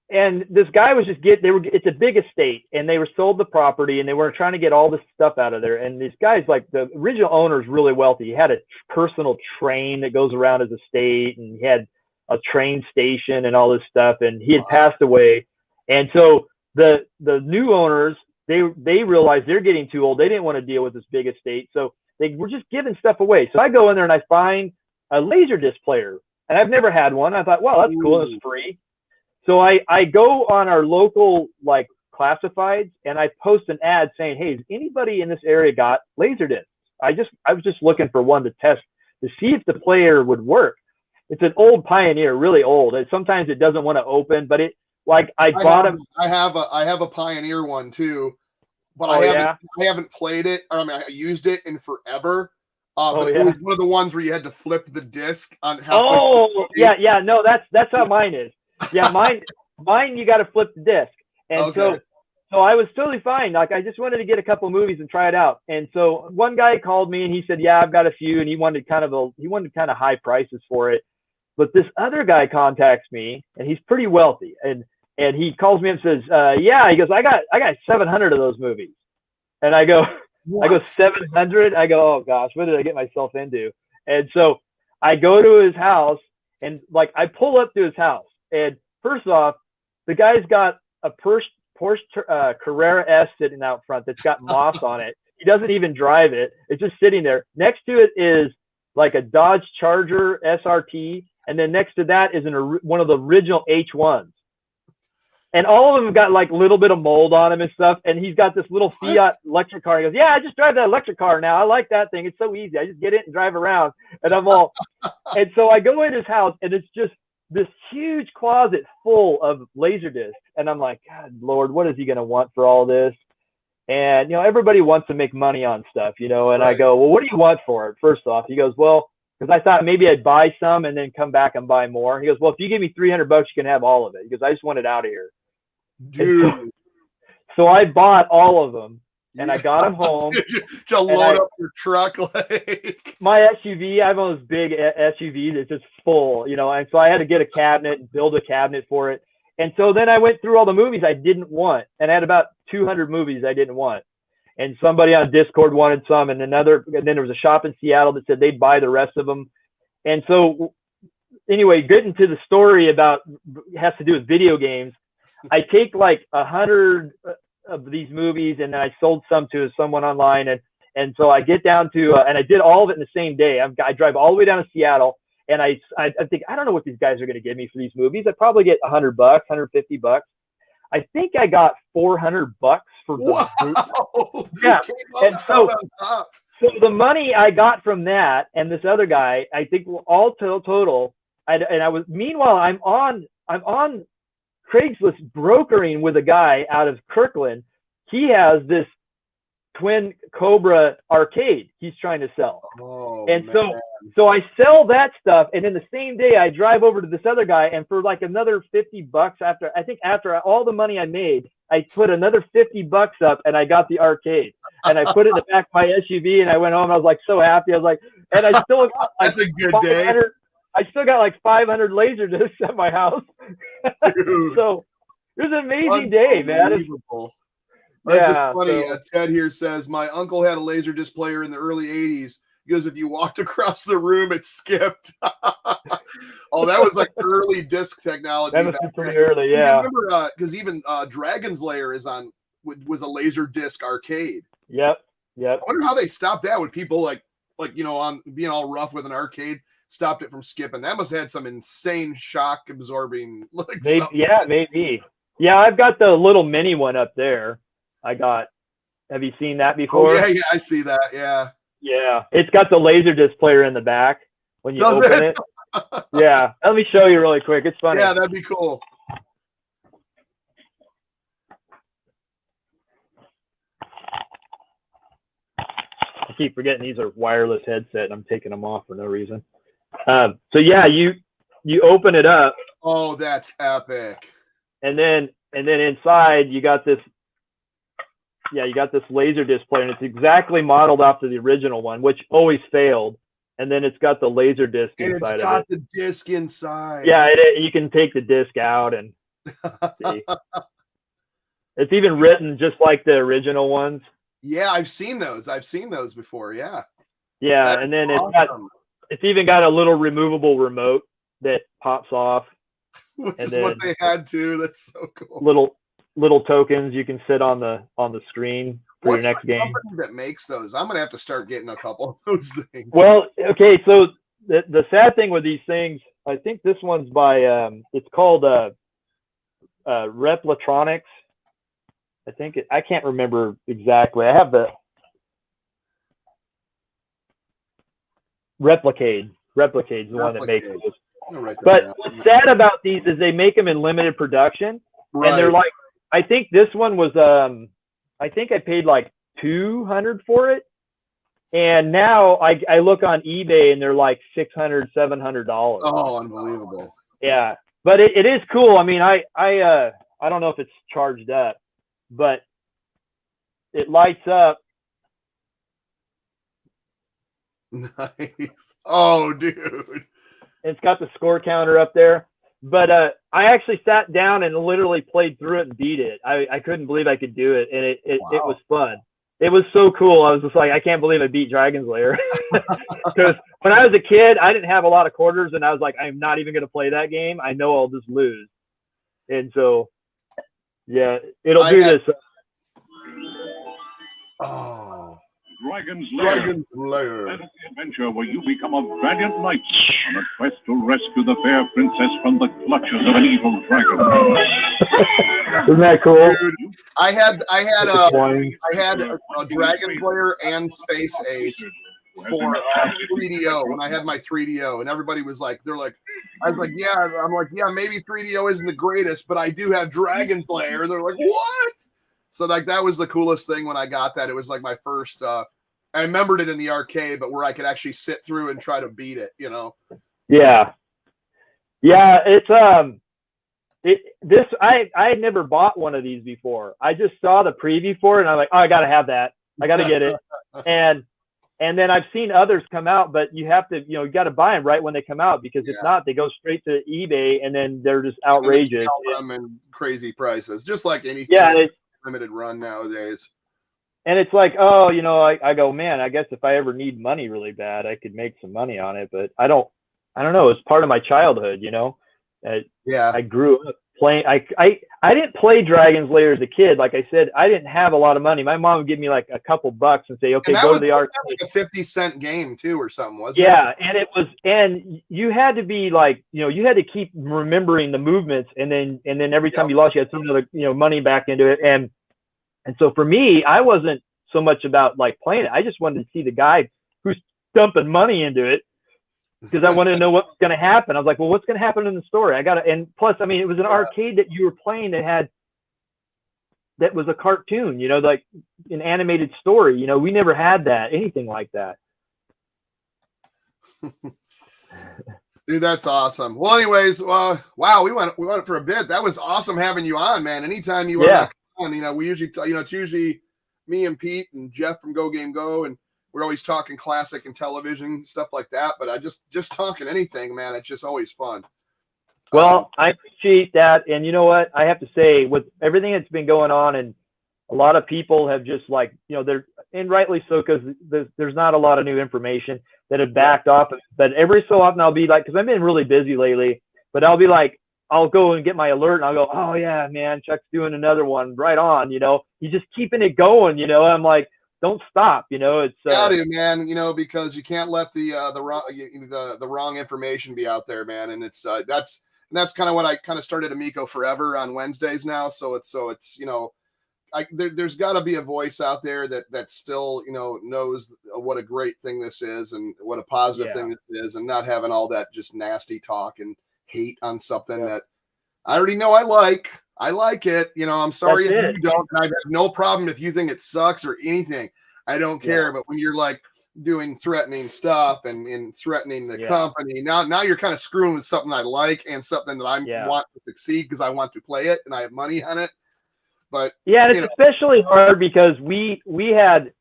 And this guy was just it's a big estate, and they were sold the property, and they were trying to get all this stuff out of there. And this guy's like, the original owner is really wealthy. He had a personal train that goes around his estate, and he had a train station and all this stuff, and he had passed away. And so the new owners, they realized they're getting too old. They didn't want to deal with this big estate, so they were just giving stuff away. So I go in there and I find a Laserdisc player, and I've never had one. I thought, well, that's cool, it's free. So I go on our local like classifieds, and I post an ad saying, hey, has anybody in this area got Laserdiscs? I was just looking for one to test to see if the player would work. It's an old Pioneer, really old. And sometimes it doesn't want to open, but I bought them. I have a Pioneer one too, but I haven't played it. I mean, I used it in forever. But it was one of the ones where you had to flip the disc on how. Oh, yeah. No, that's how mine is. Yeah, mine, you got to flip the disc. And so I was totally fine. Like, I just wanted to get a couple movies and try it out. And so one guy called me and he said, yeah, I've got a few, and he wanted kind of high prices for it. But this other guy contacts me, and he's pretty wealthy, and he calls me and says, yeah, he goes, I got 700 of those movies. And I go, what? I go, 700? I go, oh gosh, what did I get myself into? And so I go to his house, and like, I pull up to his house, and first off, the guy's got a Porsche Carrera S sitting out front that's got moss on it. He doesn't even drive it. It's just sitting there. Next to it is like a Dodge Charger SRT, and then next to that is one of the original H1s. And all of them got like a little bit of mold on them and stuff. And he's got this little Fiat electric car. He goes, yeah, I just drive that electric car now. I like that thing. It's so easy. I just get it and drive around. And I'm all, and so I go in his house, and it's just this huge closet full of Laserdiscs. And I'm like, God, Lord, what is he going to want for all this? And, everybody wants to make money on stuff, and right. I go, well, what do you want for it? First off, he goes, well, because I thought maybe I'd buy some and then come back and buy more. He goes, well, if you give me $300, you can have all of it. He goes, I just want it out of here. Dude. So I bought all of them, and I got them home. Just load up your truck. Like my SUV, I have one of those big SUVs that's just full, and so I had to get a cabinet and build a cabinet for it. And so then I went through all the movies I didn't want, and I had about 200 movies I didn't want. And somebody on Discord wanted some, and then there was a shop in Seattle that said they'd buy the rest of them. And so anyway, getting to the story has to do with video games. I take like 100 of these movies, and I sold some to someone online. And so I get down to, and I did all of it in the same day. I drive all the way down to Seattle, and I think, I don't know what these guys are going to give me for these movies. I'd probably get $100, $150. I think I got $400 for the boot. Yeah. And so the money I got from that and this other guy, I think all total, meanwhile, I'm on Craigslist brokering with a guy out of Kirkland. He has this twin Cobra arcade he's trying to sell. So I sell that stuff, and in the same day I drive over to this other guy, and for like another $50 after all the money I made, I put another $50 up, and I got the arcade, and I put it in the back of my SUV, and I went home, and I was like so happy. I was like, and I still got like that's a good day. I still got like 500 Laserdiscs at my house. So it was an amazing day, man. That's just funny. Ted here says, my uncle had a Laserdisc player in the early 80s. He goes, if you walked across the room, it skipped. Oh, that was like early disc technology. That was pretty early, yeah. I remember, because even Dragon's Lair was a Laserdisc arcade. Yep. I wonder how they stopped that when people like on being all rough with an arcade stopped it from skipping. That must have had some insane shock absorbing. Maybe. Yeah, I've got the little mini one up there. Have you seen that before? Oh, yeah, I see that. Yeah. Yeah, it's got the Laserdisc player in the back when you open it. Yeah, let me show you really quick. It's funny. Yeah, that'd be cool. I keep forgetting these are wireless headset, and I'm taking them off for no reason. So yeah, you open it up. Oh, that's epic. And then inside you got this. Yeah, you got this Laserdisc player, and it's exactly modeled after the original one, which always failed. and then it's got the laser disc And inside it's got of it. the disc inside. Yeah, you can take the disc out and see. It's even written just like the original ones. Yeah, I've seen those. I've seen those before. Yeah. Yeah, That's and then awesome. it's even got a little removable remote that pops off. Which and is then what they had too. That's so cool. Little tokens you can sit on the screen for What's your next the game. company that makes those? I'm gonna have to start getting a couple of those things. Well, okay, so the sad thing with these things, I think this one's by it's called Replatronics. I think I can't remember exactly. I have the Replicade. Replicade's the one that makes this. But what's sad about these is they make them in limited production, right. And they're like, I think this one was I think I paid like $200 for it, and now I look on eBay and they're like $600, $700. Oh, unbelievable. Yeah, but it is cool. I mean, I don't know if it's charged up, but it lights up. Nice. Oh, dude. It's got the score counter up there. But I actually sat down and literally played through it and beat it. I couldn't believe I could do it, and it was fun. It was so cool. I was just like, I can't believe I beat Dragon's Lair. Because when I was a kid, I didn't have a lot of quarters, and I was like, I'm not even going to play that game. I know I'll just lose. And so, yeah, it'll do this. Oh. Dragon's Lair. That is the adventure where you become a valiant knight on a quest to rescue the fair princess from the clutches of an evil dragon. Isn't that cool? Dude, I had a Dragon's Lair and Space Ace for 3DO when I had my 3DO, and everybody was like, I was like, yeah, I'm like, yeah, maybe 3DO isn't the greatest, but I do have Dragon's Lair, and they're like, what? So like that was the coolest thing when I got that. It was like my first. I remembered it in the arcade, but where I could actually sit through and try to beat it. You know. Yeah. It's I had never bought one of these before. I just saw the preview for it, and I'm like, oh, I gotta have that. I gotta get it. and then I've seen others come out, but you have to, you got to buy them right when they come out, because if not, they go straight to eBay and then they're just outrageous. And crazy prices, just like anything. Yeah. Limited run nowadays. And it's like, oh, I go, man, I guess if I ever need money really bad, I could make some money on it, but I don't know. It's part of my childhood, I grew up playing. I didn't play Dragon's Lair as a kid. Like I said, I didn't have a lot of money. My mom would give me like a couple bucks and say, okay, go to the arcade. Like a 50-cent game too, or something, wasn't it? Yeah. And you had to be like, you had to keep remembering the movements, and then every time you lost, you had some other, money back into it. And so for me, I wasn't so much about like playing it. I just wanted to see the guy who's dumping money into it, because I wanted to know what's going to happen. I was like, well, what's going to happen in the story? And plus, I mean, it was an arcade that you were playing that was a cartoon, like an animated story. We never had that, anything like that. Dude, that's awesome. Well, anyways, wow, we went for a bit. That was awesome having you on, man. Anytime you want to come on, we usually, it's usually me and Pete and Jeff from Go Game Go, and we're always talking classic and television, stuff like that. But I just talking anything, man. It's just always fun. Well, I appreciate that. And you know what? I have to say, with everything that's been going on, and a lot of people have just like, they're, and rightly so, because there's not a lot of new information, that have backed off. But every so often I'll be like, because I've been really busy lately, but I'll be like, I'll go and get my alert, and I'll go, oh yeah, man, Chuck's doing another one, right on. He's just keeping it going. I'm like, don't stop. It's gotta, man. Because you can't let the wrong information be out there, man. And it's that's kind of what I kind of started Amico Forever on Wednesdays now. So it's there's got to be a voice out there that still knows what a great thing this is, and what a positive thing this is, and not having all that just nasty talk and hate on something that I already know I like it. I'm sorry if you don't, and I have no problem if you think it sucks or anything. I don't care. But when you're like doing threatening stuff and threatening the company, now you're kind of screwing with something I like and something that I want to succeed because I want to play it and I have money on it. But and it's especially hard because we had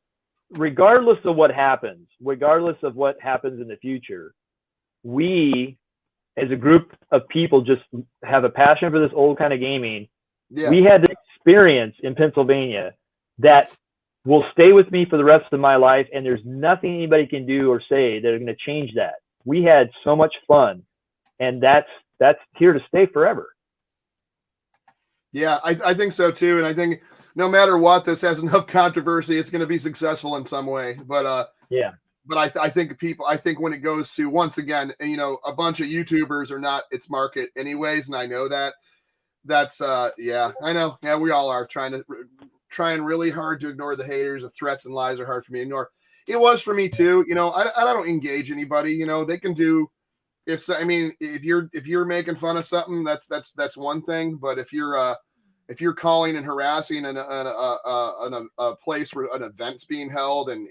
regardless of what happens in the future, we as a group of people just have a passion for this old kind of gaming. Yeah. We had this experience in Pennsylvania that will stay with me for the rest of my life, and there's nothing anybody can do or say that are going to change that. We had so much fun, and that's here to stay forever. Yeah, I think so too, and I think no matter what, this has enough controversy, it's going to be successful in some way. But yeah. But I think when it goes to, once again, you know, a bunch of YouTubers are not its market anyways, and I know that. That's yeah, I know. Yeah, we all are trying really hard to ignore the haters. The threats and lies are hard for me to ignore. It was for me too. You know, I don't engage anybody. You know, they can do if you're making fun of something, that's one thing. But if you're calling and harassing a place where an event's being held and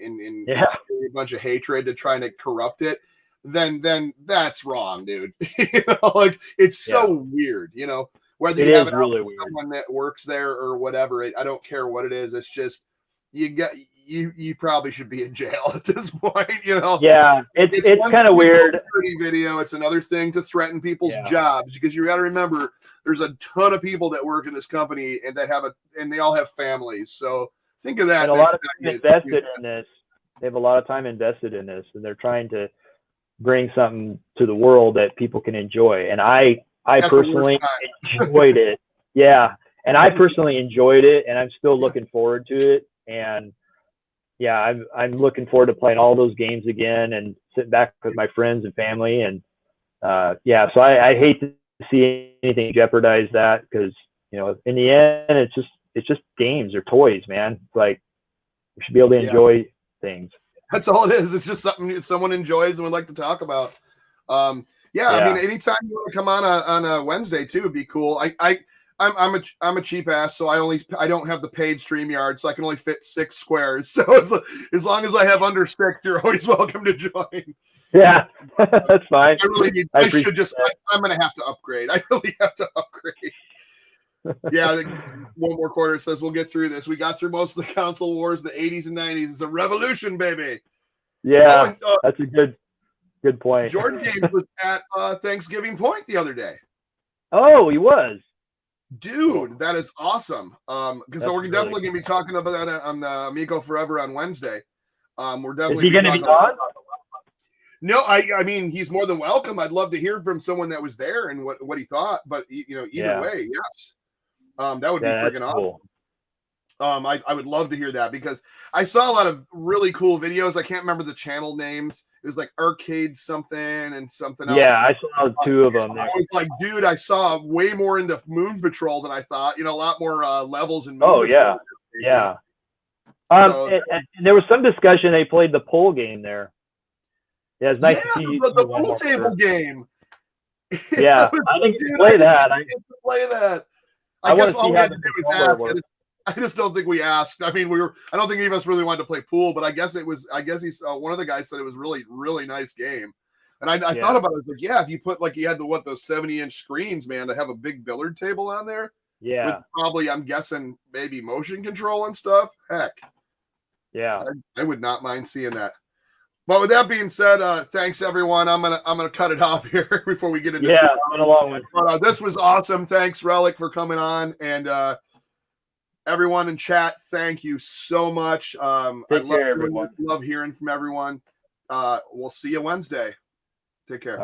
a bunch of hatred to trying to corrupt it, then that's wrong, dude. You know, like it's so weird, you know, whether you have someone that works there or whatever, I don't care what it is. It's just, you probably should be in jail at this point, you know? Yeah. It's kind of weird. Video. It's another thing to threaten people's jobs, because you got to remember there's a ton of people that work in this company and they all have families. So think of that. And a lot of time invested in this. They have a lot of time invested in this, and they're trying to bring something to the world that people can enjoy. And I personally enjoyed it. Yeah. And I personally enjoyed it, and I'm still looking forward to it. And yeah, I'm looking forward to playing all those games again and sitting back with my friends and family. And so I hate to see anything jeopardize that, because, you know, in the end, it's just games or toys, man. It's like, we should be able to enjoy things. That's all it is. It's just something someone enjoys and would like to talk about. I mean, anytime you want to come on a Wednesday too, it'd be cool. I'm a cheap ass, so I don't have the paid StreamYard, so I can only fit 6 squares. So as long as I have under 6, you're always welcome to join. Yeah, that's fine. I'm gonna have to upgrade. I really have to upgrade. Yeah, I think one more quarter says we'll get through this. We got through most of the console wars, the 80s and 90s. It's a revolution, baby. Yeah, that's a good point. Jordan James was at Thanksgiving Point the other day. Oh, he was. Dude, that is awesome. Because we're definitely going to be talking about that on the Amigo Forever on Wednesday. We're definitely. Is he going to be on? No, I mean, he's more than welcome. I'd love to hear from someone that was there and what he thought. But you know, either way, yes. That would be freaking awesome. I would love to hear that, because I saw a lot of really cool videos. I can't remember the channel names. It was like Arcade something and something else. Yeah, I saw 2 of them. I was like, dude, I saw way more into Moon Patrol than I thought. You know, a lot more levels in Moon Patrol. Yeah. And there was some discussion. They played the pool game there. Yeah, it's nice to see the pool table game. Yeah, I think to play that. I play that. I guess all we had to do was ask. I just don't think we asked. I mean, I don't think any of us really wanted to play pool, but I guess he's one of the guys said it was really, really nice game. And I thought about it. I was like, yeah, if you put you had those 70-inch screens, man, to have a big billiard table on there. Yeah. With probably, I'm guessing, maybe motion control and stuff. Heck. Yeah. I would not mind seeing that. But with that being said, thanks everyone. I'm gonna cut it off here before we get into a long one. But this was awesome. Thanks, Relic, for coming on, and everyone in chat, thank you so much. Take care, everyone. Love hearing from everyone. We'll see you Wednesday. Take care.